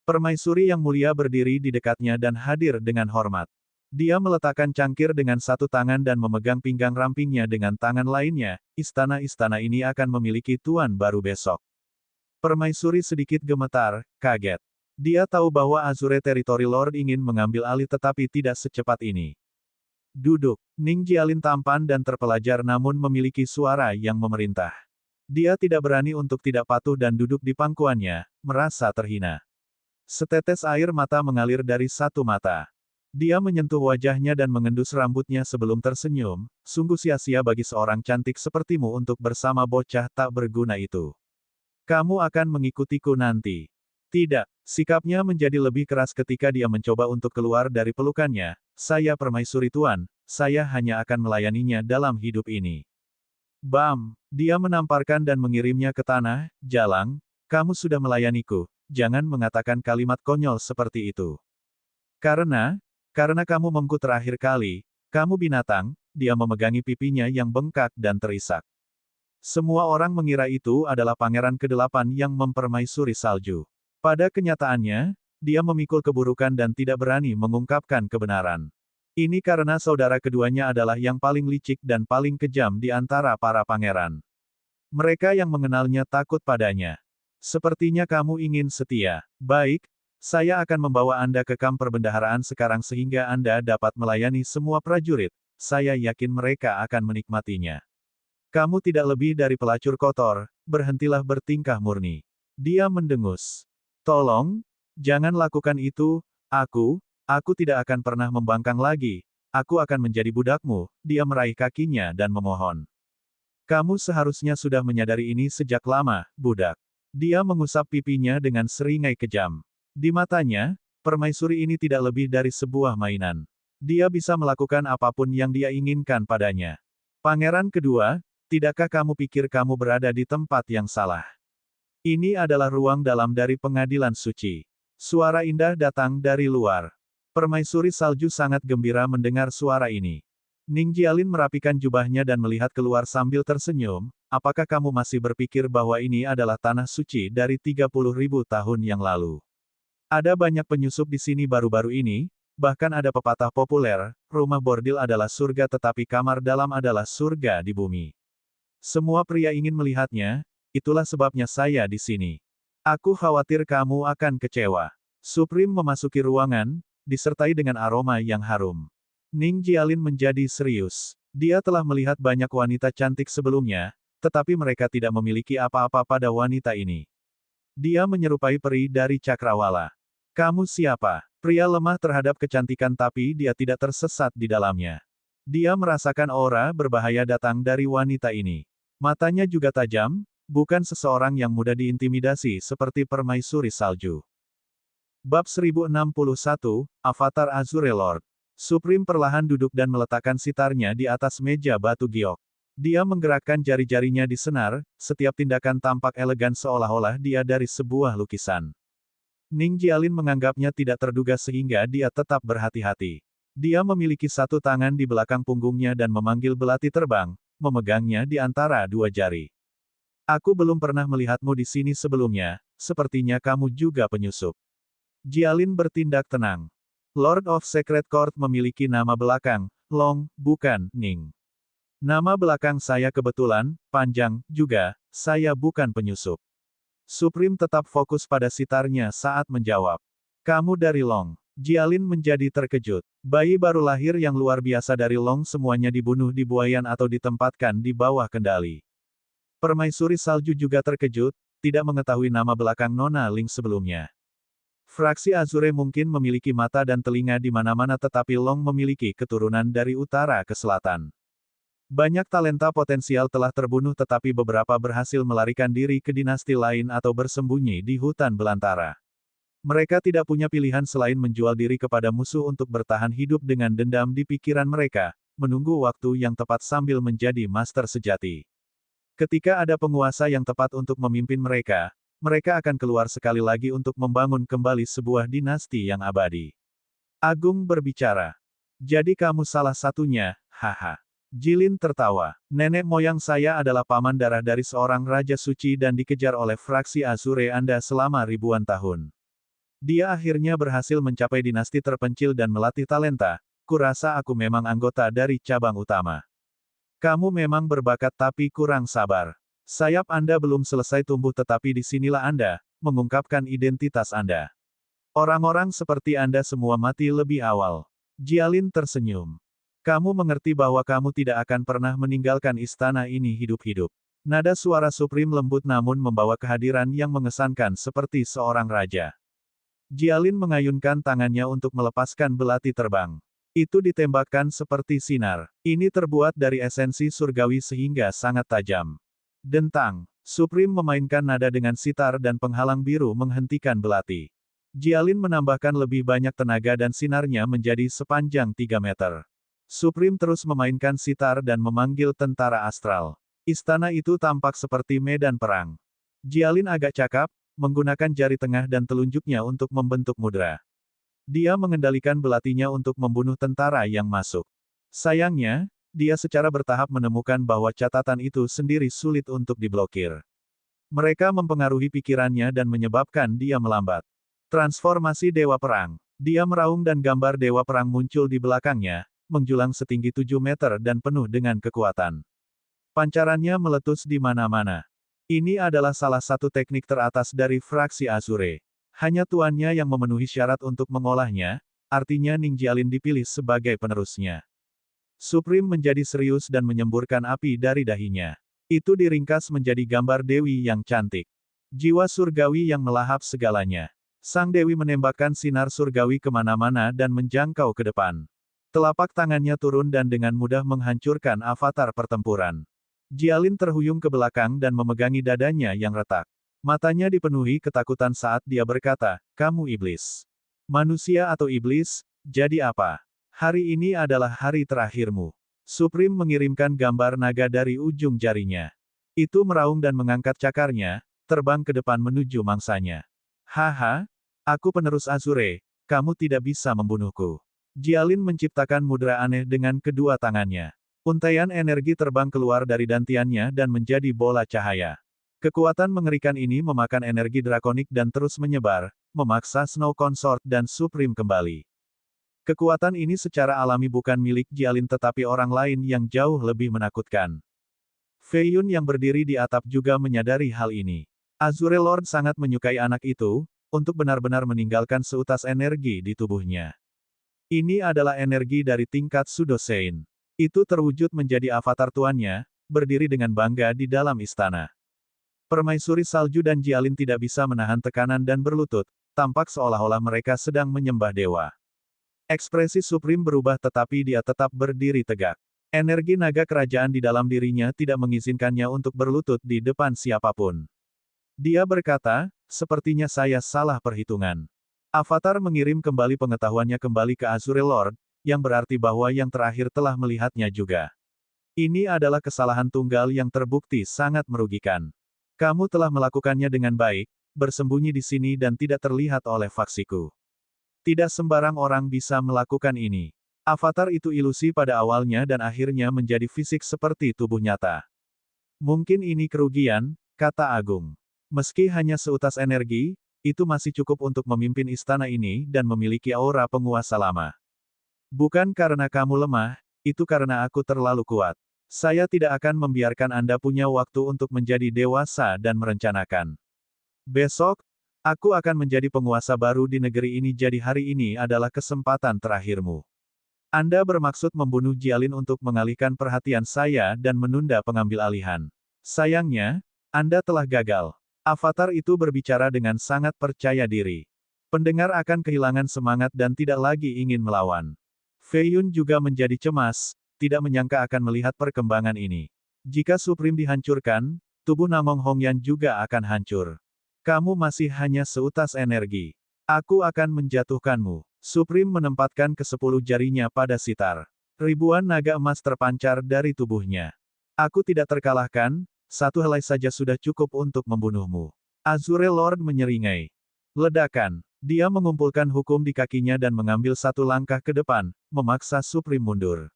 Permaisuri yang mulia berdiri di dekatnya dan hadir dengan hormat. Dia meletakkan cangkir dengan satu tangan dan memegang pinggang rampingnya dengan tangan lainnya. Istana-istana ini akan memiliki tuan baru besok. Permaisuri sedikit gemetar, kaget. Dia tahu bahwa Azure Territory Lord ingin mengambil alih tetapi tidak secepat ini. Duduk. Ning Jialin tampan dan terpelajar namun memiliki suara yang memerintah. Dia tidak berani untuk tidak patuh dan duduk di pangkuannya, merasa terhina. Setetes air mata mengalir dari satu mata. Dia menyentuh wajahnya dan mengendus rambutnya sebelum tersenyum, sungguh sia-sia bagi seorang cantik sepertimu untuk bersama bocah tak berguna itu. Kamu akan mengikutiku nanti. Tidak, sikapnya menjadi lebih keras ketika dia mencoba untuk keluar dari pelukannya. Saya permaisuri tuan, saya hanya akan melayaninya dalam hidup ini. Bam! Dia menamparkan dan mengirimnya ke tanah, jalang, kamu sudah melayaniku, jangan mengatakan kalimat konyol seperti itu. Karena kamu memku terakhir kali, kamu binatang, dia memegangi pipinya yang bengkak dan terisak. Semua orang mengira itu adalah pangeran ke-8 yang mempermaisuri salju. Pada kenyataannya, dia memikul keburukan dan tidak berani mengungkapkan kebenaran. Ini karena saudara keduanya adalah yang paling licik dan paling kejam di antara para pangeran. Mereka yang mengenalnya takut padanya. Sepertinya kamu ingin setia. Baik, saya akan membawa Anda ke kamp perbendaharaan sekarang sehingga Anda dapat melayani semua prajurit. Saya yakin mereka akan menikmatinya. Kamu tidak lebih dari pelacur kotor, berhentilah bertingkah murni. Dia mendengus. Tolong, jangan lakukan itu, aku tidak akan pernah membangkang lagi, aku akan menjadi budakmu, dia meraih kakinya dan memohon. Kamu seharusnya sudah menyadari ini sejak lama, budak. Dia mengusap pipinya dengan seringai kejam. Di matanya, permaisuri ini tidak lebih dari sebuah mainan. Dia bisa melakukan apapun yang dia inginkan padanya. Pangeran kedua, tidakkah kamu pikir kamu berada di tempat yang salah? Ini adalah ruang dalam dari pengadilan suci. Suara indah datang dari luar. Permaisuri salju sangat gembira mendengar suara ini. Ning Jialin merapikan jubahnya dan melihat keluar sambil tersenyum, apakah kamu masih berpikir bahwa ini adalah tanah suci dari 30.000 tahun yang lalu? Ada banyak penyusup di sini baru-baru ini, bahkan ada pepatah populer, rumah bordil adalah surga tetapi kamar dalam adalah surga di bumi. Semua pria ingin melihatnya, itulah sebabnya saya di sini. Aku khawatir kamu akan kecewa. Supreme memasuki ruangan, disertai dengan aroma yang harum. Ning Jialin menjadi serius. Dia telah melihat banyak wanita cantik sebelumnya, tetapi mereka tidak memiliki apa-apa pada wanita ini. Dia menyerupai peri dari cakrawala. Kamu siapa? Pria lemah terhadap kecantikan tapi dia tidak tersesat di dalamnya. Dia merasakan aura berbahaya datang dari wanita ini. Matanya juga tajam, bukan seseorang yang mudah diintimidasi seperti permaisuri salju. Bab 1061, Avatar Azure Lord. Supreme perlahan duduk dan meletakkan sitarnya di atas meja batu giok. Dia menggerakkan jari-jarinya di senar, setiap tindakan tampak elegan seolah-olah dia dari sebuah lukisan. Ning Jialin menganggapnya tidak terduga sehingga dia tetap berhati-hati. Dia memiliki satu tangan di belakang punggungnya dan memanggil belati terbang, memegangnya di antara dua jari. Aku belum pernah melihatmu di sini sebelumnya, sepertinya kamu juga penyusup. Jialin bertindak tenang. Lord of Secret Court memiliki nama belakang, Long, bukan Ning. Nama belakang saya kebetulan, panjang, juga, saya bukan penyusup. Supreme tetap fokus pada sitarnya saat menjawab. Kamu dari Long. Jialin menjadi terkejut. Bayi baru lahir yang luar biasa dari Long semuanya dibunuh di buayan atau ditempatkan di bawah kendali. Permaisuri salju juga terkejut, tidak mengetahui nama belakang Nona Ling sebelumnya. Fraksi Azure mungkin memiliki mata dan telinga di mana-mana tetapi Long memiliki keturunan dari utara ke selatan. Banyak talenta potensial telah terbunuh tetapi beberapa berhasil melarikan diri ke dinasti lain atau bersembunyi di hutan belantara. Mereka tidak punya pilihan selain menjual diri kepada musuh untuk bertahan hidup dengan dendam di pikiran mereka, menunggu waktu yang tepat sambil menjadi master sejati. Ketika ada penguasa yang tepat untuk memimpin mereka, mereka akan keluar sekali lagi untuk membangun kembali sebuah dinasti yang abadi. Agung berbicara. Jadi kamu salah satunya, haha. Jilin tertawa. Nenek moyang saya adalah paman darah dari seorang raja suci dan dikejar oleh fraksi Azure Anda selama ribuan tahun. Dia akhirnya berhasil mencapai dinasti terpencil dan melatih talenta, kurasa aku memang anggota dari cabang utama. Kamu memang berbakat tapi kurang sabar. Sayap Anda belum selesai tumbuh tetapi disinilah Anda, mengungkapkan identitas Anda. Orang-orang seperti Anda semua mati lebih awal. Jialin tersenyum. Kamu mengerti bahwa kamu tidak akan pernah meninggalkan istana ini hidup-hidup. Nada suara Supreme lembut namun membawa kehadiran yang mengesankan seperti seorang raja. Jialin mengayunkan tangannya untuk melepaskan belati terbang. Itu ditembakkan seperti sinar. Ini terbuat dari esensi surgawi sehingga sangat tajam. Dentang. Supreme memainkan nada dengan sitar dan penghalang biru menghentikan belati. Jialin menambahkan lebih banyak tenaga dan sinarnya menjadi sepanjang 3 meter. Supreme terus memainkan sitar dan memanggil tentara astral. Istana itu tampak seperti medan perang. Jialin agak cakap, menggunakan jari tengah dan telunjuknya untuk membentuk mudra. Dia mengendalikan belatinya untuk membunuh tentara yang masuk. Sayangnya, dia secara bertahap menemukan bahwa catatan itu sendiri sulit untuk diblokir. Mereka mempengaruhi pikirannya dan menyebabkan dia melambat. Transformasi Dewa Perang. Dia meraung dan gambar Dewa Perang muncul di belakangnya, menjulang setinggi 7 meter dan penuh dengan kekuatan. Pancarannya meletus di mana-mana. Ini adalah salah satu teknik teratas dari fraksi Azure. Hanya tuannya yang memenuhi syarat untuk mengolahnya, artinya Ning Jialin dipilih sebagai penerusnya. Supreme menjadi serius dan menyemburkan api dari dahinya. Itu diringkas menjadi gambar Dewi yang cantik. Jiwa surgawi yang melahap segalanya. Sang Dewi menembakkan sinar surgawi kemana-mana dan menjangkau ke depan. Telapak tangannya turun dan dengan mudah menghancurkan avatar pertempuran. Jialin terhuyung ke belakang dan memegangi dadanya yang retak. Matanya dipenuhi ketakutan saat dia berkata, "Kamu iblis. Manusia atau iblis, jadi apa? Hari ini adalah hari terakhirmu." Supreme mengirimkan gambar naga dari ujung jarinya. Itu meraung dan mengangkat cakarnya, terbang ke depan menuju mangsanya. "Haha, aku penerus Azure, kamu tidak bisa membunuhku." Jialin menciptakan mudra aneh dengan kedua tangannya. Untaian energi terbang keluar dari dantiannya dan menjadi bola cahaya. Kekuatan mengerikan ini memakan energi drakonik dan terus menyebar, memaksa Snow Consort dan Supreme kembali. Kekuatan ini secara alami bukan milik Jialin tetapi orang lain yang jauh lebih menakutkan. Fei Yun yang berdiri di atap juga menyadari hal ini. Azure Lord sangat menyukai anak itu, untuk benar-benar meninggalkan seutas energi di tubuhnya. Ini adalah energi dari tingkat Sudosein. Itu terwujud menjadi avatar tuannya, berdiri dengan bangga di dalam istana. Permaisuri salju dan Jialin tidak bisa menahan tekanan dan berlutut, tampak seolah-olah mereka sedang menyembah dewa. Ekspresi Supreme berubah tetapi dia tetap berdiri tegak. Energi naga kerajaan di dalam dirinya tidak mengizinkannya untuk berlutut di depan siapapun. Dia berkata, "Sepertinya saya salah perhitungan." Avatar mengirim kembali pengetahuannya kembali ke Azure Lord, yang berarti bahwa yang terakhir telah melihatnya juga. Ini adalah kesalahan tunggal yang terbukti sangat merugikan. Kamu telah melakukannya dengan baik, bersembunyi di sini dan tidak terlihat oleh faksiku. Tidak sembarang orang bisa melakukan ini. Avatar itu ilusi pada awalnya dan akhirnya menjadi fisik seperti tubuh nyata. Mungkin ini kerugian, kata Agung. Meski hanya seutas energi, itu masih cukup untuk memimpin istana ini dan memiliki aura penguasa lama. Bukan karena kamu lemah, itu karena aku terlalu kuat. Saya tidak akan membiarkan Anda punya waktu untuk menjadi dewasa dan merencanakan. Besok, aku akan menjadi penguasa baru di negeri ini jadi hari ini adalah kesempatan terakhirmu. Anda bermaksud membunuh Jialin untuk mengalihkan perhatian saya dan menunda pengambil alihan. Sayangnya, Anda telah gagal. Avatar itu berbicara dengan sangat percaya diri. Pendengar akan kehilangan semangat dan tidak lagi ingin melawan. Fei Yun juga menjadi cemas, tidak menyangka akan melihat perkembangan ini. Jika Supreme dihancurkan, tubuh Namong Hongyan juga akan hancur. Kamu masih hanya seutas energi. Aku akan menjatuhkanmu. Supreme menempatkan ke-10 jarinya pada sitar. Ribuan naga emas terpancar dari tubuhnya. Aku tidak terkalahkan, satu helai saja sudah cukup untuk membunuhmu. Azure Lord menyeringai. Ledakan. Dia mengumpulkan hukum di kakinya dan mengambil satu langkah ke depan, memaksa Supreme mundur.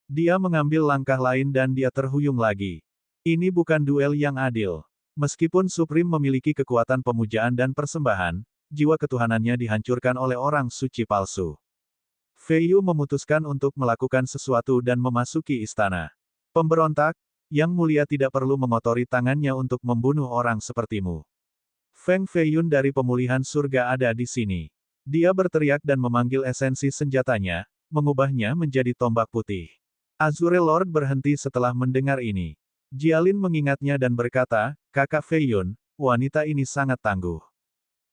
Dia mengambil langkah lain dan dia terhuyung lagi. Ini bukan duel yang adil. Meskipun Supreme memiliki kekuatan pemujaan dan persembahan, jiwa ketuhanannya dihancurkan oleh orang suci palsu. Fei Yu memutuskan untuk melakukan sesuatu dan memasuki istana. Pemberontak, Yang Mulia tidak perlu mengotori tangannya untuk membunuh orang sepertimu. Feng Fei Yun dari pemulihan surga ada di sini. Dia berteriak dan memanggil esensi senjatanya, mengubahnya menjadi tombak putih. Azure Lord berhenti setelah mendengar ini. Jialin mengingatnya dan berkata, "Kakak Fei Yun, wanita ini sangat tangguh.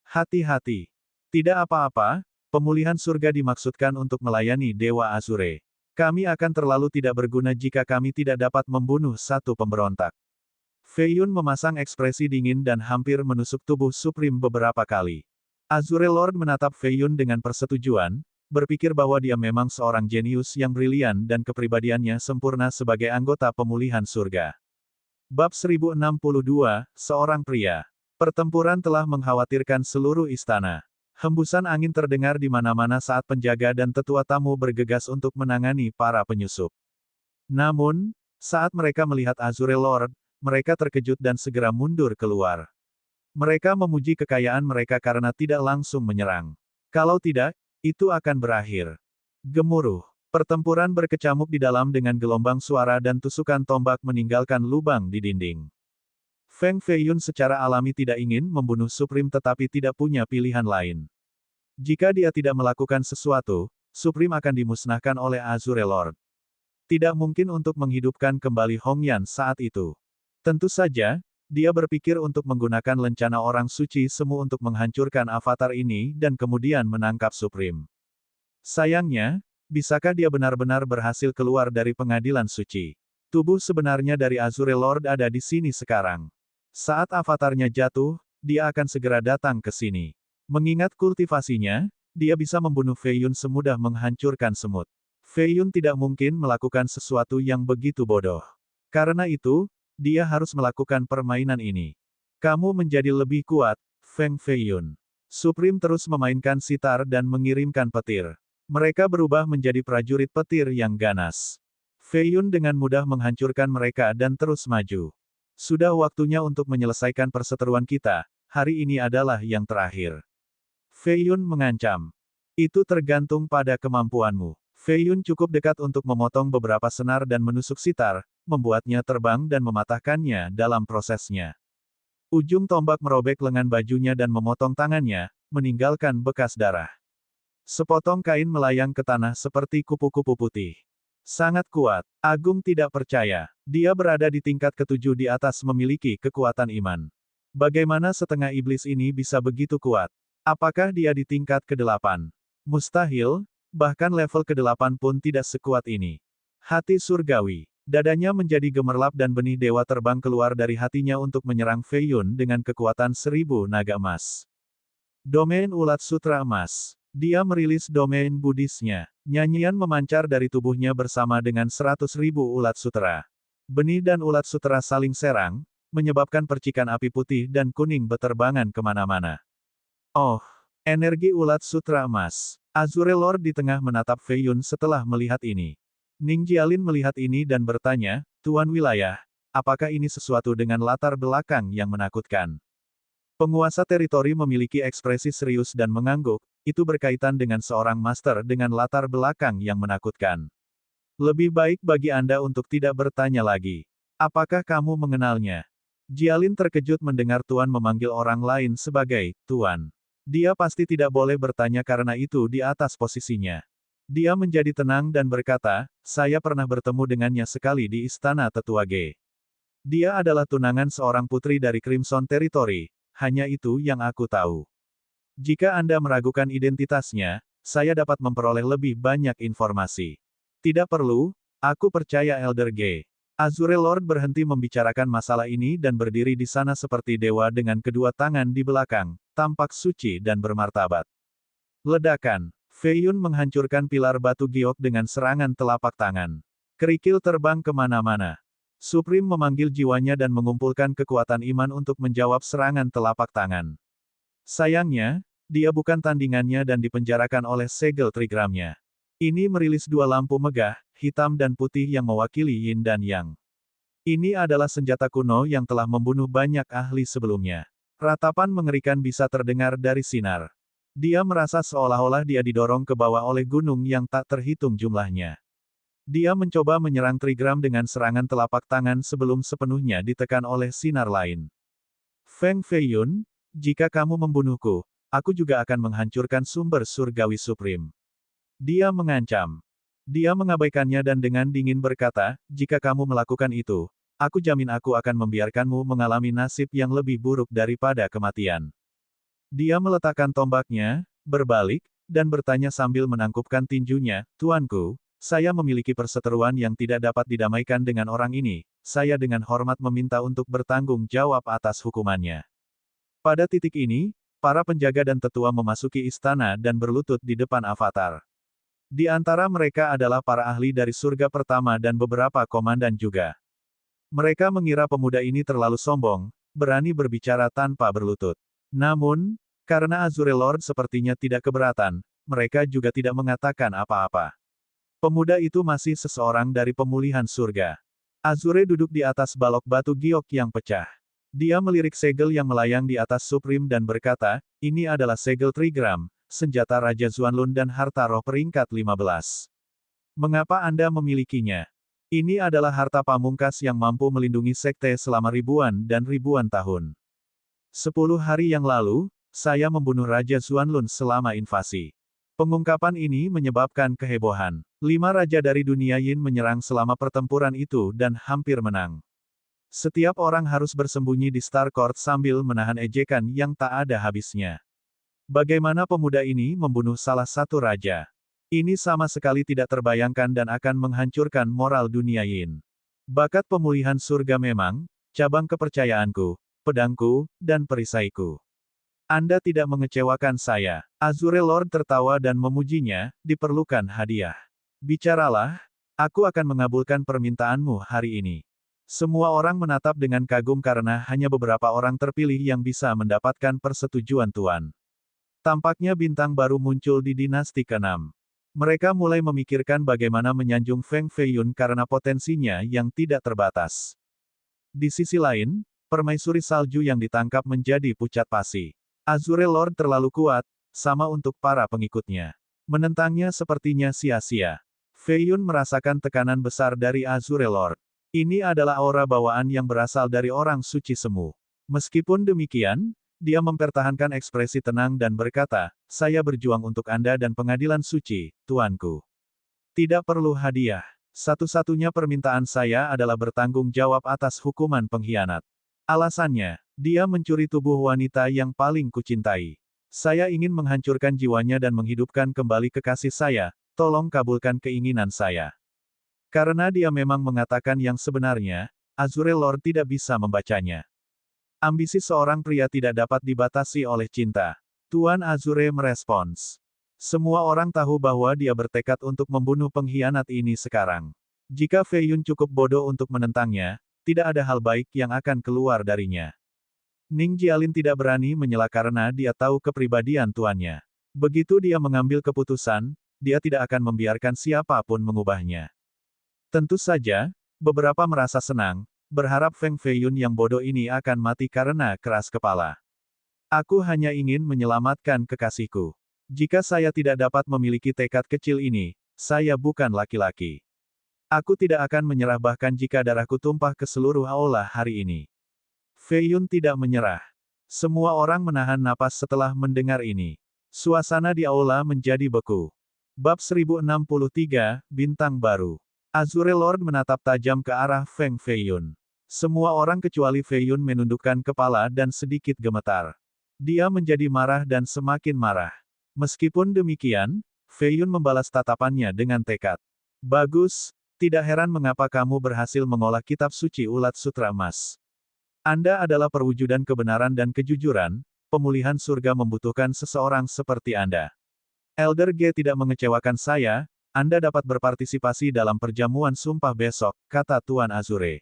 Hati-hati. Tidak apa-apa, pemulihan surga dimaksudkan untuk melayani Dewa Azure. Kami akan terlalu tidak berguna jika kami tidak dapat membunuh satu pemberontak." Fei Yun memasang ekspresi dingin dan hampir menusuk tubuh Supreme beberapa kali. Azure Lord menatap Fei Yun dengan persetujuan, berpikir bahwa dia memang seorang jenius yang brilian dan kepribadiannya sempurna sebagai anggota pemulihan surga. Bab 1062, Seorang Pria. Pertempuran telah mengkhawatirkan seluruh istana. Hembusan angin terdengar di mana-mana saat penjaga dan tetua tamu bergegas untuk menangani para penyusup. Namun, saat mereka melihat Azure Lord, mereka terkejut dan segera mundur keluar. Mereka memuji kekayaan mereka karena tidak langsung menyerang. Kalau tidak, itu akan berakhir. Gemuruh. Pertempuran berkecamuk di dalam dengan gelombang suara dan tusukan tombak meninggalkan lubang di dinding. Feng Feiyun secara alami tidak ingin membunuh Supreme tetapi tidak punya pilihan lain. Jika dia tidak melakukan sesuatu, Supreme akan dimusnahkan oleh Azure Lord. Tidak mungkin untuk menghidupkan kembali Hongyan saat itu. Tentu saja, dia berpikir untuk menggunakan lencana orang suci semu untuk menghancurkan avatar ini dan kemudian menangkap Supreme. Sayangnya, bisakah dia benar-benar berhasil keluar dari pengadilan suci? Tubuh sebenarnya dari Azure Lord ada di sini sekarang. Saat avatarnya jatuh, dia akan segera datang ke sini. Mengingat kultivasinya, dia bisa membunuh Feiyun semudah menghancurkan semut. Feiyun tidak mungkin melakukan sesuatu yang begitu bodoh. Karena itu, dia harus melakukan permainan ini. Kamu menjadi lebih kuat, Feng Feiyun. Supreme terus memainkan sitar dan mengirimkan petir. Mereka berubah menjadi prajurit petir yang ganas. Feiyun dengan mudah menghancurkan mereka dan terus maju. Sudah waktunya untuk menyelesaikan perseteruan kita, hari ini adalah yang terakhir. Feiyun mengancam. Itu tergantung pada kemampuanmu. Feiyun cukup dekat untuk memotong beberapa senar dan menusuk sitar, membuatnya terbang dan mematahkannya dalam prosesnya. Ujung tombak merobek lengan bajunya dan memotong tangannya, meninggalkan bekas darah. Sepotong kain melayang ke tanah seperti kupu-kupu putih. Sangat kuat. Agung tidak percaya. Dia berada di tingkat ke-7 di atas memiliki kekuatan iman. Bagaimana setengah iblis ini bisa begitu kuat? Apakah dia di tingkat ke-8? Mustahil, bahkan level ke-8 pun tidak sekuat ini. Hati surgawi. Dadanya menjadi gemerlap dan benih dewa terbang keluar dari hatinya untuk menyerang Feiyun dengan kekuatan 1000 naga emas. Domain Ulat Sutra Emas. Dia merilis domain Buddhisnya. Nyanyian memancar dari tubuhnya bersama dengan 100.000 ulat sutera. Benih dan ulat sutera saling serang, menyebabkan percikan api putih dan kuning beterbangan kemana-mana. Oh, energi ulat sutra emas. Azure Lord di tengah menatap Feiyun setelah melihat ini. Ning Jialin melihat ini dan bertanya, Tuan Wilayah, apakah ini sesuatu dengan latar belakang yang menakutkan? Penguasa teritori memiliki ekspresi serius dan mengangguk, itu berkaitan dengan seorang master dengan latar belakang yang menakutkan. Lebih baik bagi Anda untuk tidak bertanya lagi. Apakah kamu mengenalnya? Jialin terkejut mendengar Tuan memanggil orang lain sebagai Tuan. Dia pasti tidak boleh bertanya karena itu di atas posisinya. Dia menjadi tenang dan berkata, saya pernah bertemu dengannya sekali di Istana Tetua Ge. Dia adalah tunangan seorang putri dari Crimson Territory, hanya itu yang aku tahu. Jika Anda meragukan identitasnya, saya dapat memperoleh lebih banyak informasi. Tidak perlu, aku percaya Elder Ge. Azure Lord berhenti membicarakan masalah ini dan berdiri di sana seperti dewa dengan kedua tangan di belakang, tampak suci dan bermartabat. Ledakan. Feiyun menghancurkan pilar batu giok dengan serangan telapak tangan. Kerikil terbang kemana-mana. Supreme memanggil jiwanya dan mengumpulkan kekuatan iman untuk menjawab serangan telapak tangan. Sayangnya, dia bukan tandingannya dan dipenjarakan oleh segel trigramnya. Ini merilis dua lampu megah, hitam dan putih yang mewakili Yin dan Yang. Ini adalah senjata kuno yang telah membunuh banyak ahli sebelumnya. Ratapan mengerikan bisa terdengar dari sinar. Dia merasa seolah-olah dia didorong ke bawah oleh gunung yang tak terhitung jumlahnya. Dia mencoba menyerang trigram dengan serangan telapak tangan sebelum sepenuhnya ditekan oleh sinar lain. Feng Feiyun, jika kamu membunuhku, aku juga akan menghancurkan sumber surgawi Supreme. Dia mengancam. Dia mengabaikannya dan dengan dingin berkata, jika kamu melakukan itu, aku jamin aku akan membiarkanmu mengalami nasib yang lebih buruk daripada kematian. Dia meletakkan tombaknya, berbalik, dan bertanya sambil menangkupkan tinjunya, Tuanku, saya memiliki perseteruan yang tidak dapat didamaikan dengan orang ini, saya dengan hormat meminta untuk bertanggung jawab atas hukumannya. Pada titik ini, para penjaga dan tetua memasuki istana dan berlutut di depan avatar. Di antara mereka adalah para ahli dari surga pertama dan beberapa komandan juga. Mereka mengira pemuda ini terlalu sombong, berani berbicara tanpa berlutut. Namun, karena Azure Lord sepertinya tidak keberatan, mereka juga tidak mengatakan apa-apa. Pemuda itu masih seseorang dari pemulihan surga. Azure duduk di atas balok batu giok yang pecah. Dia melirik segel yang melayang di atas Supreme dan berkata, ini adalah segel trigram, senjata Raja Xuanlun dan harta roh peringkat 15. Mengapa Anda memilikinya? Ini adalah harta pamungkas yang mampu melindungi sekte selama ribuan dan ribuan tahun. 10 hari yang lalu, saya membunuh Raja Xuanlun selama invasi. Pengungkapan ini menyebabkan kehebohan. 5 raja dari dunia Yin menyerang selama pertempuran itu dan hampir menang. Setiap orang harus bersembunyi di Star Court sambil menahan ejekan yang tak ada habisnya. Bagaimana pemuda ini membunuh salah satu raja? Ini sama sekali tidak terbayangkan dan akan menghancurkan moral dunia Yin. Bakat pemulihan surga memang, cabang kepercayaanku, pedangku, dan perisaiku. Anda tidak mengecewakan saya. Azure Lord tertawa dan memujinya, diperlukan hadiah. Bicaralah, aku akan mengabulkan permintaanmu hari ini. Semua orang menatap dengan kagum karena hanya beberapa orang terpilih yang bisa mendapatkan persetujuan Tuan. Tampaknya bintang baru muncul di dinasti ke-6. Mereka mulai memikirkan bagaimana menyanjung Feng Feiyun karena potensinya yang tidak terbatas. Di sisi lain, permaisuri salju yang ditangkap menjadi pucat pasi. Azure Lord terlalu kuat, sama untuk para pengikutnya. Menentangnya sepertinya sia-sia. Feiyun merasakan tekanan besar dari Azure Lord. Ini adalah aura bawaan yang berasal dari orang suci semu. Meskipun demikian, dia mempertahankan ekspresi tenang dan berkata, saya berjuang untuk Anda dan pengadilan suci, tuanku. Tidak perlu hadiah. Satu-satunya permintaan saya adalah bertanggung jawab atas hukuman pengkhianat. Alasannya, dia mencuri tubuh wanita yang paling kucintai. Saya ingin menghancurkan jiwanya dan menghidupkan kembali kekasih saya, tolong kabulkan keinginan saya. Karena dia memang mengatakan yang sebenarnya, Azure Lord tidak bisa membacanya. Ambisi seorang pria tidak dapat dibatasi oleh cinta. Tuan Azure merespons. Semua orang tahu bahwa dia bertekad untuk membunuh pengkhianat ini sekarang. Jika Feiyun cukup bodoh untuk menentangnya, tidak ada hal baik yang akan keluar darinya. Ning Jialin tidak berani menyela karena dia tahu kepribadian tuannya. Begitu dia mengambil keputusan, dia tidak akan membiarkan siapapun mengubahnya. Tentu saja, beberapa merasa senang, berharap Feng Feiyun yang bodoh ini akan mati karena keras kepala. Aku hanya ingin menyelamatkan kekasihku. Jika saya tidak dapat memiliki tekad kecil ini, saya bukan laki-laki. Aku tidak akan menyerah bahkan jika darahku tumpah ke seluruh aula hari ini. Feiyun tidak menyerah. Semua orang menahan napas setelah mendengar ini. Suasana di aula menjadi beku. Bab 1063, Bintang Baru. Azure Lord menatap tajam ke arah Feng Feiyun. Semua orang kecuali Feiyun menundukkan kepala dan sedikit gemetar. Dia menjadi marah dan semakin marah. Meskipun demikian, Feiyun membalas tatapannya dengan tekad. Bagus, tidak heran mengapa kamu berhasil mengolah kitab suci ulat sutra emas. Anda adalah perwujudan kebenaran dan kejujuran, pemulihan surga membutuhkan seseorang seperti Anda. Elder Ge tidak mengecewakan saya, Anda dapat berpartisipasi dalam perjamuan sumpah besok, kata Tuan Azure.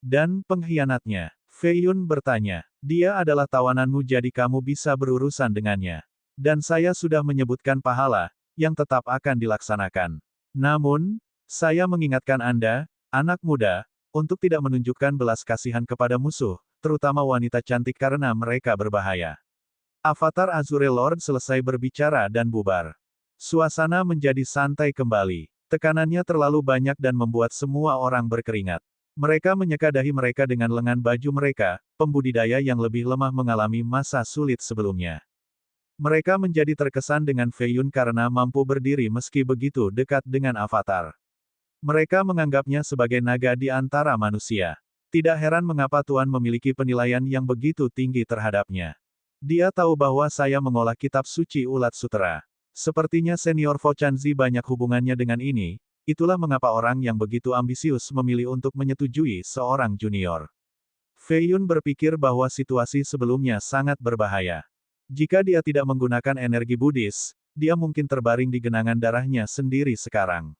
Dan pengkhianatnya. Feiyun bertanya, dia adalah tawananmu jadi kamu bisa berurusan dengannya. Dan saya sudah menyebutkan pahala, yang tetap akan dilaksanakan. Namun, saya mengingatkan Anda, anak muda, untuk tidak menunjukkan belas kasihan kepada musuh, terutama wanita cantik karena mereka berbahaya. Avatar Azure Lord selesai berbicara dan bubar. Suasana menjadi santai kembali. Tekanannya terlalu banyak dan membuat semua orang berkeringat. Mereka menyeka dahi mereka dengan lengan baju mereka, pembudidaya yang lebih lemah mengalami masa sulit sebelumnya. Mereka menjadi terkesan dengan Feiyun karena mampu berdiri meski begitu dekat dengan Avatar. Mereka menganggapnya sebagai naga di antara manusia. Tidak heran mengapa Tuan memiliki penilaian yang begitu tinggi terhadapnya. Dia tahu bahwa saya mengolah kitab suci ulat sutra. Sepertinya senior Fochanzi banyak hubungannya dengan ini, itulah mengapa orang yang begitu ambisius memilih untuk menyetujui seorang junior. Feiyun berpikir bahwa situasi sebelumnya sangat berbahaya. Jika dia tidak menggunakan energi Buddhis, dia mungkin terbaring di genangan darahnya sendiri sekarang.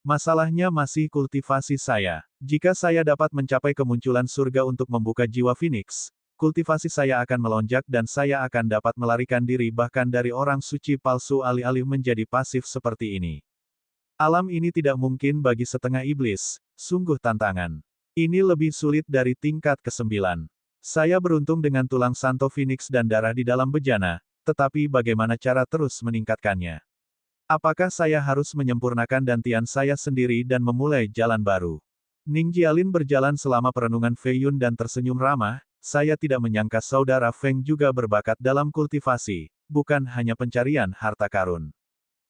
Masalahnya masih kultivasi saya. Jika saya dapat mencapai kemunculan surga untuk membuka jiwa Phoenix, kultivasi saya akan melonjak dan saya akan dapat melarikan diri bahkan dari orang suci palsu alih-alih menjadi pasif seperti ini. Alam ini tidak mungkin bagi setengah iblis, sungguh tantangan. Ini lebih sulit dari tingkat ke-9. Saya beruntung dengan tulang Santo Phoenix dan darah di dalam bejana, tetapi bagaimana cara terus meningkatkannya? Apakah saya harus menyempurnakan dantian saya sendiri dan memulai jalan baru? Ning Jialin berjalan selama perenungan Fei Yun dan tersenyum ramah, saya tidak menyangka saudara Feng juga berbakat dalam kultivasi, bukan hanya pencarian harta karun.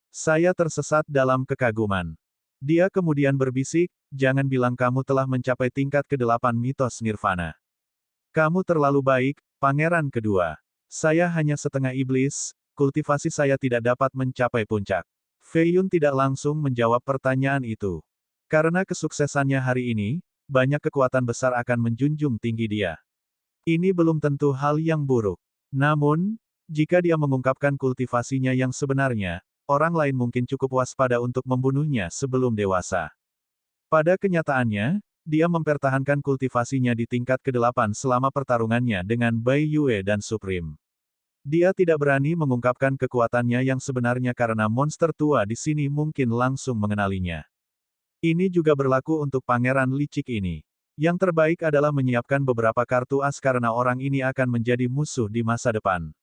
Saya tersesat dalam kekaguman. Dia kemudian berbisik, jangan bilang kamu telah mencapai tingkat ke-8 mitos nirvana. Kamu terlalu baik, pangeran kedua. Saya hanya setengah iblis, kultivasi saya tidak dapat mencapai puncak. Fei Yun tidak langsung menjawab pertanyaan itu. Karena kesuksesannya hari ini, banyak kekuatan besar akan menjunjung tinggi dia. Ini belum tentu hal yang buruk. Namun, jika dia mengungkapkan kultivasinya yang sebenarnya, orang lain mungkin cukup waspada untuk membunuhnya sebelum dewasa. Pada kenyataannya, dia mempertahankan kultivasinya di tingkat ke-8 selama pertarungannya dengan Bai Yue dan Supreme. Dia tidak berani mengungkapkan kekuatannya yang sebenarnya karena monster tua di sini mungkin langsung mengenalinya. Ini juga berlaku untuk Pangeran Licik ini. Yang terbaik adalah menyiapkan beberapa kartu as karena orang ini akan menjadi musuh di masa depan.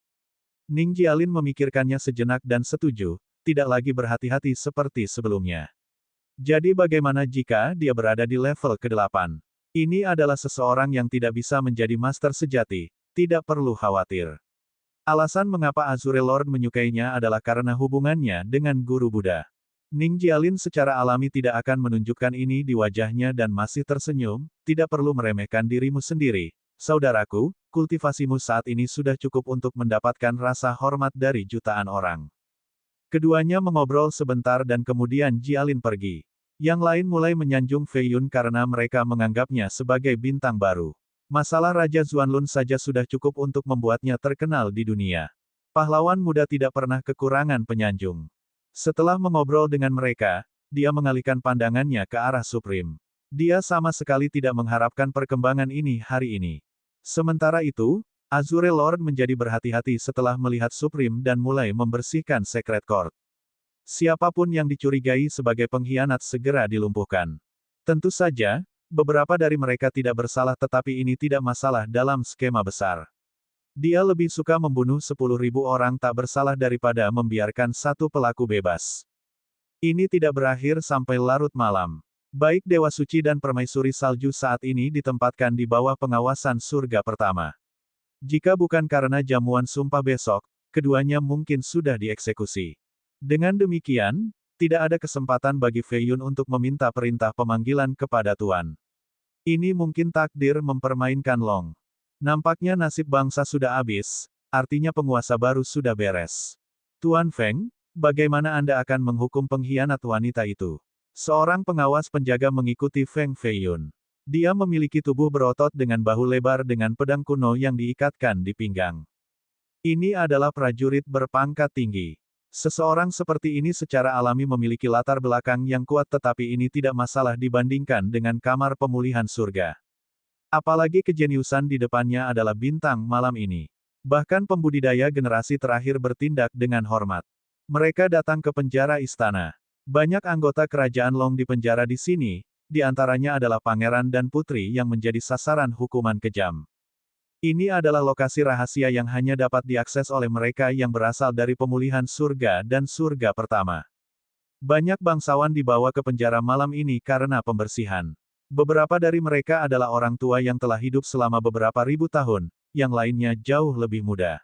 Ning Jialin memikirkannya sejenak dan setuju, tidak lagi berhati-hati seperti sebelumnya. Jadi bagaimana jika dia berada di level ke-8? Ini adalah seseorang yang tidak bisa menjadi master sejati, tidak perlu khawatir. Alasan mengapa Azure Lord menyukainya adalah karena hubungannya dengan guru Buddha. Ning Jialin secara alami tidak akan menunjukkan ini di wajahnya dan masih tersenyum, tidak perlu meremehkan dirimu sendiri. Saudaraku, kultivasimu saat ini sudah cukup untuk mendapatkan rasa hormat dari jutaan orang. Keduanya mengobrol sebentar dan kemudian Jialin pergi. Yang lain mulai menyanjung Fei Yun karena mereka menganggapnya sebagai bintang baru. Masalah Raja Zuanlun saja sudah cukup untuk membuatnya terkenal di dunia. Pahlawan muda tidak pernah kekurangan penyanjung. Setelah mengobrol dengan mereka, dia mengalihkan pandangannya ke arah Supreme. Dia sama sekali tidak mengharapkan perkembangan ini hari ini. Sementara itu, Azure Lord menjadi berhati-hati setelah melihat Supreme dan mulai membersihkan Secret Court. Siapapun yang dicurigai sebagai pengkhianat segera dilumpuhkan. Tentu saja, beberapa dari mereka tidak bersalah tetapi ini tidak masalah dalam skema besar. Dia lebih suka membunuh 10.000 orang tak bersalah daripada membiarkan satu pelaku bebas. Ini tidak berakhir sampai larut malam. Baik Dewa Suci dan Permaisuri Salju saat ini ditempatkan di bawah pengawasan surga pertama. Jika bukan karena jamuan sumpah besok, keduanya mungkin sudah dieksekusi. Dengan demikian, tidak ada kesempatan bagi Fei Yun untuk meminta perintah pemanggilan kepada Tuan. Ini mungkin takdir mempermainkan Long. Nampaknya nasib bangsa sudah habis, artinya penguasa baru sudah beres. Tuan Feng, bagaimana Anda akan menghukum pengkhianat wanita itu? Seorang pengawas penjaga mengikuti Feng Fei Yun. Dia memiliki tubuh berotot dengan bahu lebar dengan pedang kuno yang diikatkan di pinggang. Ini adalah prajurit berpangkat tinggi. Seseorang seperti ini secara alami memiliki latar belakang yang kuat tetapi ini tidak masalah dibandingkan dengan kamar pemulihan surga. Apalagi kejeniusan di depannya adalah bintang malam ini. Bahkan pembudidaya generasi terakhir bertindak dengan hormat. Mereka datang ke penjara istana. Banyak anggota kerajaan Long di penjara di sini, di antaranya adalah pangeran dan putri yang menjadi sasaran hukuman kejam. Ini adalah lokasi rahasia yang hanya dapat diakses oleh mereka yang berasal dari pemulihan surga dan surga pertama. Banyak bangsawan dibawa ke penjara malam ini karena pembersihan. Beberapa dari mereka adalah orang tua yang telah hidup selama beberapa ribu tahun, yang lainnya jauh lebih muda.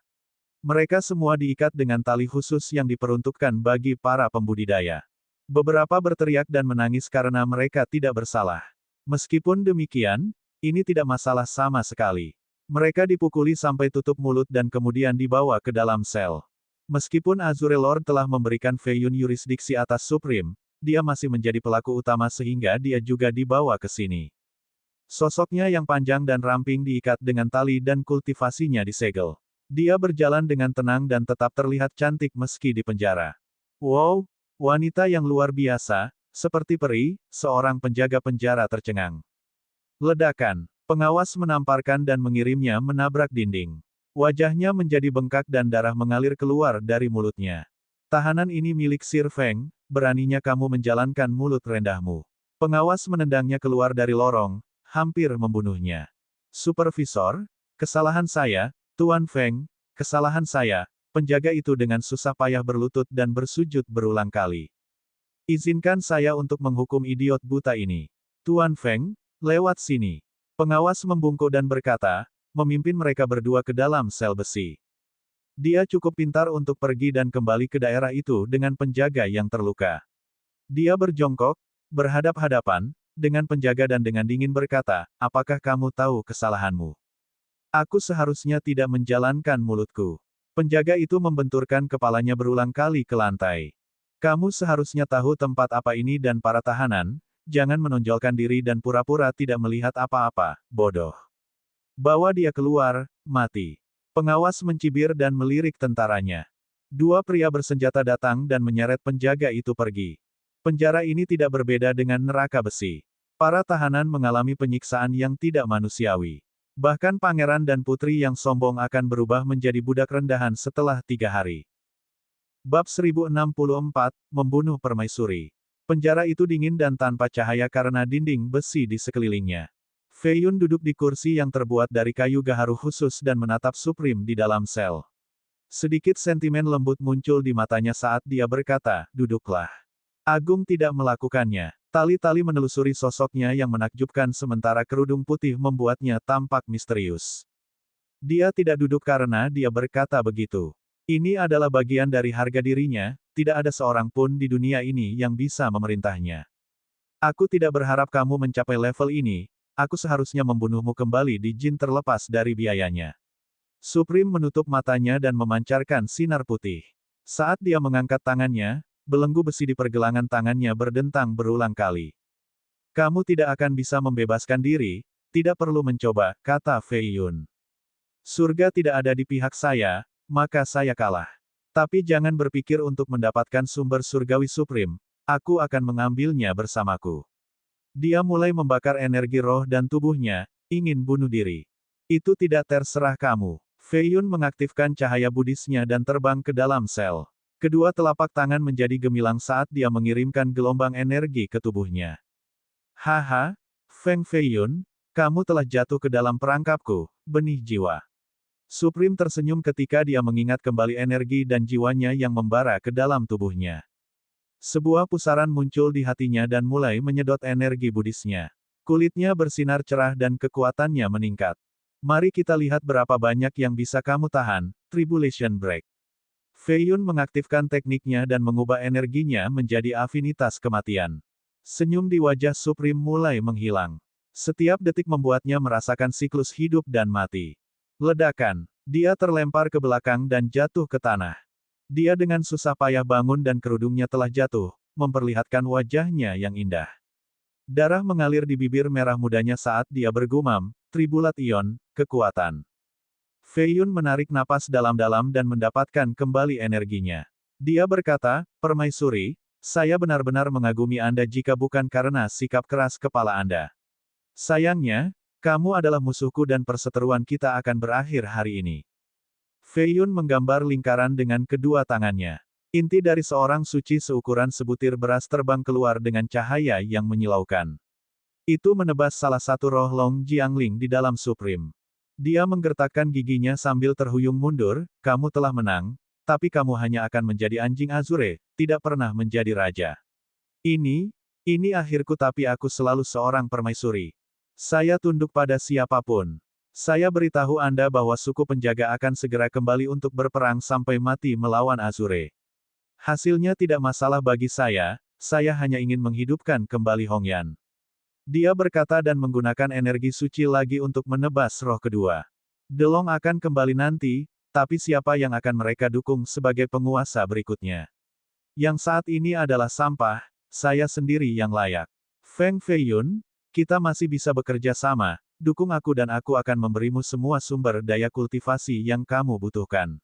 Mereka semua diikat dengan tali khusus yang diperuntukkan bagi para pembudidaya. Beberapa berteriak dan menangis karena mereka tidak bersalah. Meskipun demikian, ini tidak masalah sama sekali. Mereka dipukuli sampai tutup mulut dan kemudian dibawa ke dalam sel. Meskipun Azure Lord telah memberikan Fei Yun yurisdiksi atas Supreme, dia masih menjadi pelaku utama sehingga dia juga dibawa ke sini. Sosoknya yang panjang dan ramping diikat dengan tali dan kultivasinya disegel. Dia berjalan dengan tenang dan tetap terlihat cantik meski di penjara. Wow! Wanita yang luar biasa, seperti peri, seorang penjaga penjara tercengang. Ledakan. Pengawas menamparkan dan mengirimnya menabrak dinding. Wajahnya menjadi bengkak dan darah mengalir keluar dari mulutnya. Tahanan ini milik Sir Feng, beraninya kamu menjalankan mulut rendahmu. Pengawas menendangnya keluar dari lorong, hampir membunuhnya. Supervisor, kesalahan saya, Tuan Feng, kesalahan saya, penjaga itu dengan susah payah berlutut dan bersujud berulang kali. Izinkan saya untuk menghukum idiot buta ini. Tuan Feng, lewat sini. Pengawas membungkuk dan berkata, memimpin mereka berdua ke dalam sel besi. Dia cukup pintar untuk pergi dan kembali ke daerah itu dengan penjaga yang terluka. Dia berjongkok, berhadap-hadapan, dengan penjaga dan dengan dingin berkata, apakah kamu tahu kesalahanmu? Aku seharusnya tidak menjalankan mulutku. Penjaga itu membenturkan kepalanya berulang kali ke lantai. Kamu seharusnya tahu tempat apa ini dan para tahanan, jangan menonjolkan diri dan pura-pura tidak melihat apa-apa, bodoh. Bawa dia keluar, mati. Pengawas mencibir dan melirik tentaranya. Dua pria bersenjata datang dan menyeret penjaga itu pergi. Penjara ini tidak berbeda dengan neraka besi. Para tahanan mengalami penyiksaan yang tidak manusiawi. Bahkan pangeran dan putri yang sombong akan berubah menjadi budak rendahan setelah 3 hari. Bab 1064, Membunuh Permaisuri. Penjara itu dingin dan tanpa cahaya karena dinding besi di sekelilingnya. Fei Yun duduk di kursi yang terbuat dari kayu gaharu khusus dan menatap Supreme di dalam sel. Sedikit sentimen lembut muncul di matanya saat dia berkata, duduklah. Agung tidak melakukannya. Tali-tali menelusuri sosoknya yang menakjubkan sementara kerudung putih membuatnya tampak misterius. Dia tidak duduk karena dia berkata begitu. Ini adalah bagian dari harga dirinya, tidak ada seorang pun di dunia ini yang bisa memerintahnya. Aku tidak berharap kamu mencapai level ini, aku seharusnya membunuhmu kembali di jin terlepas dari biayanya. Supreme menutup matanya dan memancarkan sinar putih. Saat dia mengangkat tangannya, belenggu besi di pergelangan tangannya berdentang berulang kali. Kamu tidak akan bisa membebaskan diri, tidak perlu mencoba, kata Fei Yun. Surga tidak ada di pihak saya, maka saya kalah. Tapi jangan berpikir untuk mendapatkan sumber surgawi Supreme, aku akan mengambilnya bersamaku. Dia mulai membakar energi roh dan tubuhnya, ingin bunuh diri. Itu tidak terserah kamu. Fei Yun mengaktifkan cahaya budisnya dan terbang ke dalam sel. Kedua telapak tangan menjadi gemilang saat dia mengirimkan gelombang energi ke tubuhnya. Haha, Feng Fei Yun, kamu telah jatuh ke dalam perangkapku, benih jiwa. Supreme tersenyum ketika dia mengingat kembali energi dan jiwanya yang membara ke dalam tubuhnya. Sebuah pusaran muncul di hatinya dan mulai menyedot energi budisnya. Kulitnya bersinar cerah dan kekuatannya meningkat. Mari kita lihat berapa banyak yang bisa kamu tahan, Tribulation Break. Fei Yun mengaktifkan tekniknya dan mengubah energinya menjadi afinitas kematian. Senyum di wajah Supreme mulai menghilang. Setiap detik membuatnya merasakan siklus hidup dan mati. Ledakan. Dia terlempar ke belakang dan jatuh ke tanah. Dia dengan susah payah bangun dan kerudungnya telah jatuh, memperlihatkan wajahnya yang indah. Darah mengalir di bibir merah mudanya saat dia bergumam, Tribulation, kekuatan. Fei Yun menarik napas dalam-dalam dan mendapatkan kembali energinya. Dia berkata, Permaisuri, saya benar-benar mengagumi Anda jika bukan karena sikap keras kepala Anda. Sayangnya, kamu adalah musuhku dan perseteruan kita akan berakhir hari ini. Fei Yun menggambar lingkaran dengan kedua tangannya. Inti dari seorang suci seukuran sebutir beras terbang keluar dengan cahaya yang menyilaukan. Itu menebas salah satu roh Long Jiangling di dalam Supreme. Dia menggertakkan giginya sambil terhuyung mundur, kamu telah menang, tapi kamu hanya akan menjadi anjing Azure, tidak pernah menjadi raja. Ini akhirku tapi aku selalu seorang permaisuri. Saya tunduk pada siapapun. Saya beritahu Anda bahwa suku penjaga akan segera kembali untuk berperang sampai mati melawan Azure. Hasilnya tidak masalah bagi saya hanya ingin menghidupkan kembali Hongyan. Dia berkata dan menggunakan energi suci lagi untuk menebas roh kedua. Delong akan kembali nanti, tapi siapa yang akan mereka dukung sebagai penguasa berikutnya? Yang saat ini adalah sampah, saya sendiri yang layak. Feng Fei Yun, kita masih bisa bekerja sama, dukung aku dan aku akan memberimu semua sumber daya kultivasi yang kamu butuhkan.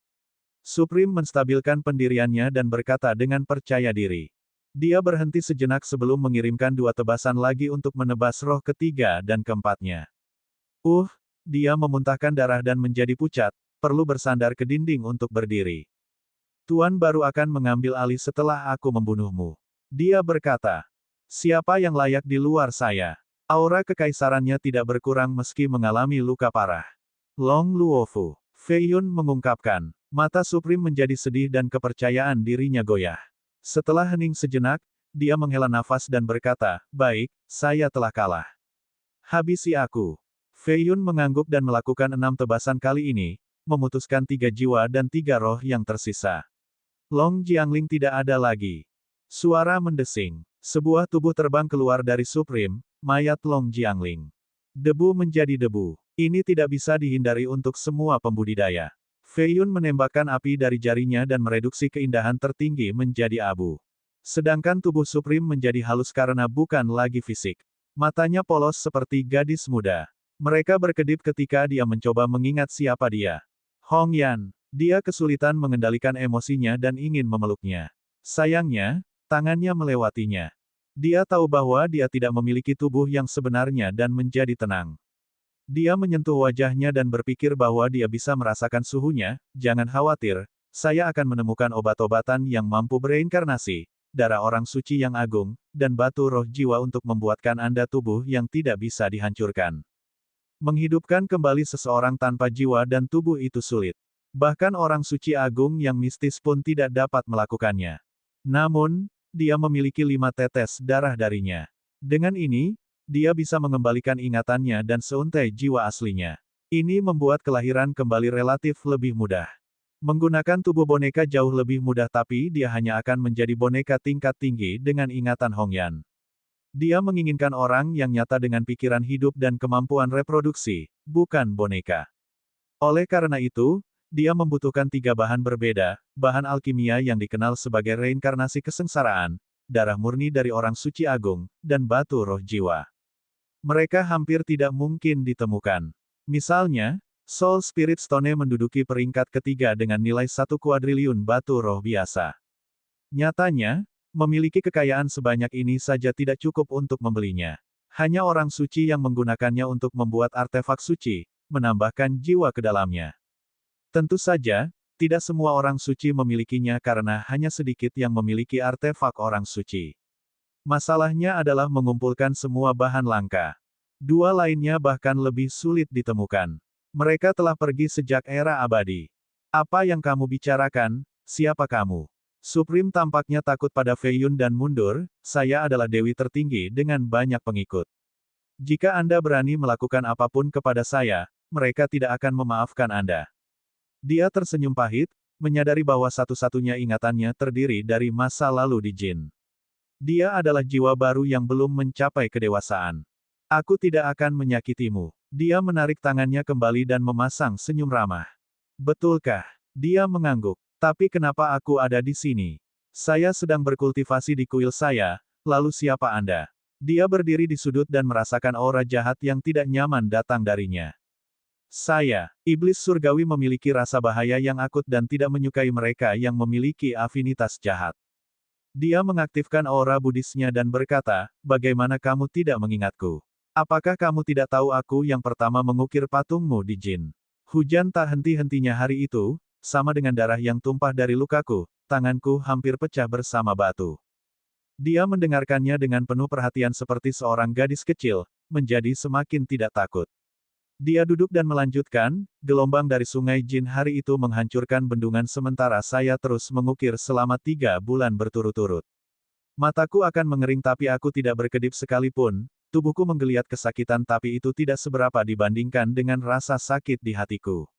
Supreme menstabilkan pendiriannya dan berkata dengan percaya diri. Dia berhenti sejenak sebelum mengirimkan dua tebasan lagi untuk menebas roh ketiga dan keempatnya. Dia memuntahkan darah dan menjadi pucat, perlu bersandar ke dinding untuk berdiri. Tuan baru akan mengambil alih setelah aku membunuhmu. Dia berkata, siapa yang layak di luar saya? Aura kekaisarannya tidak berkurang meski mengalami luka parah. Long Luofu. Fei Yun mengungkapkan, Mata Supreme menjadi sedih dan kepercayaan dirinya goyah. Setelah hening sejenak, dia menghela nafas dan berkata, "Baik, saya telah kalah. Habisi aku." Fei Yun mengangguk dan melakukan 6 tebasan kali ini, memutuskan 3 jiwa dan 3 roh yang tersisa. Long Jiangling tidak ada lagi. Suara mendesing. Sebuah tubuh terbang keluar dari Supreme, mayat Long Jiangling. Debu menjadi debu. Ini tidak bisa dihindari untuk semua pembudidaya. Fei Yun menembakkan api dari jarinya dan mereduksi keindahan tertinggi menjadi abu. Sedangkan tubuh Supreme menjadi halus karena bukan lagi fisik. Matanya polos seperti gadis muda. Mereka berkedip ketika dia mencoba mengingat siapa dia. Hong Yan. Dia kesulitan mengendalikan emosinya dan ingin memeluknya. Sayangnya, tangannya melewatinya. Dia tahu bahwa dia tidak memiliki tubuh yang sebenarnya dan menjadi tenang. Dia menyentuh wajahnya dan berpikir bahwa dia bisa merasakan suhunya. "Jangan khawatir, saya akan menemukan obat-obatan yang mampu bereinkarnasi, darah orang suci yang agung, dan batu roh jiwa untuk membuatkan Anda tubuh yang tidak bisa dihancurkan." Menghidupkan kembali seseorang tanpa jiwa dan tubuh itu sulit. Bahkan orang suci agung yang mistis pun tidak dapat melakukannya. Namun, dia memiliki 5 tetes darah darinya. Dengan ini, dia bisa mengembalikan ingatannya dan seuntai jiwa aslinya. Ini membuat kelahiran kembali relatif lebih mudah. Menggunakan tubuh boneka jauh lebih mudah tapi dia hanya akan menjadi boneka tingkat tinggi dengan ingatan Hong Yan. Dia menginginkan orang yang nyata dengan pikiran hidup dan kemampuan reproduksi, bukan boneka. Oleh karena itu, dia membutuhkan 3 bahan berbeda, bahan alkimia yang dikenal sebagai reinkarnasi kesengsaraan, darah murni dari orang suci agung, dan batu roh jiwa. Mereka hampir tidak mungkin ditemukan. Misalnya, Soul Spirit Stone menduduki peringkat ketiga dengan nilai 1 kuadriliun batu roh biasa. Nyatanya, memiliki kekayaan sebanyak ini saja tidak cukup untuk membelinya. Hanya orang suci yang menggunakannya untuk membuat artefak suci, menambahkan jiwa ke dalamnya. Tentu saja, tidak semua orang suci memilikinya karena hanya sedikit yang memiliki artefak orang suci. Masalahnya adalah mengumpulkan semua bahan langka. 2 lainnya bahkan lebih sulit ditemukan. Mereka telah pergi sejak era abadi. "Apa yang kamu bicarakan? Siapa kamu?" Supreme tampaknya takut pada Fei Yun dan mundur. "Saya adalah dewi tertinggi dengan banyak pengikut. Jika Anda berani melakukan apapun kepada saya, mereka tidak akan memaafkan Anda." Dia tersenyum pahit, menyadari bahwa satu-satunya ingatannya terdiri dari masa lalu di Jin. Dia adalah jiwa baru yang belum mencapai kedewasaan. "Aku tidak akan menyakitimu." Dia menarik tangannya kembali dan memasang senyum ramah. "Betulkah?" Dia mengangguk. "Tapi kenapa aku ada di sini? Saya sedang berkultivasi di kuil saya, lalu siapa Anda?" Dia berdiri di sudut dan merasakan aura jahat yang tidak nyaman datang darinya. "Saya, iblis surgawi memiliki rasa bahaya yang akut dan tidak menyukai mereka yang memiliki afinitas jahat." Dia mengaktifkan aura Buddhisnya dan berkata, "Bagaimana kamu tidak mengingatku? Apakah kamu tidak tahu aku yang pertama mengukir patungmu di Jin?" Hujan tak henti-hentinya hari itu, sama dengan darah yang tumpah dari lukaku, tanganku hampir pecah bersama batu. Dia mendengarkannya dengan penuh perhatian seperti seorang gadis kecil, menjadi semakin tidak takut. Dia duduk dan melanjutkan, "Gelombang dari sungai Jin hari itu menghancurkan bendungan sementara saya terus mengukir selama 3 bulan berturut-turut. Mataku akan mengering tapi aku tidak berkedip sekalipun, tubuhku menggeliat kesakitan tapi itu tidak seberapa dibandingkan dengan rasa sakit di hatiku.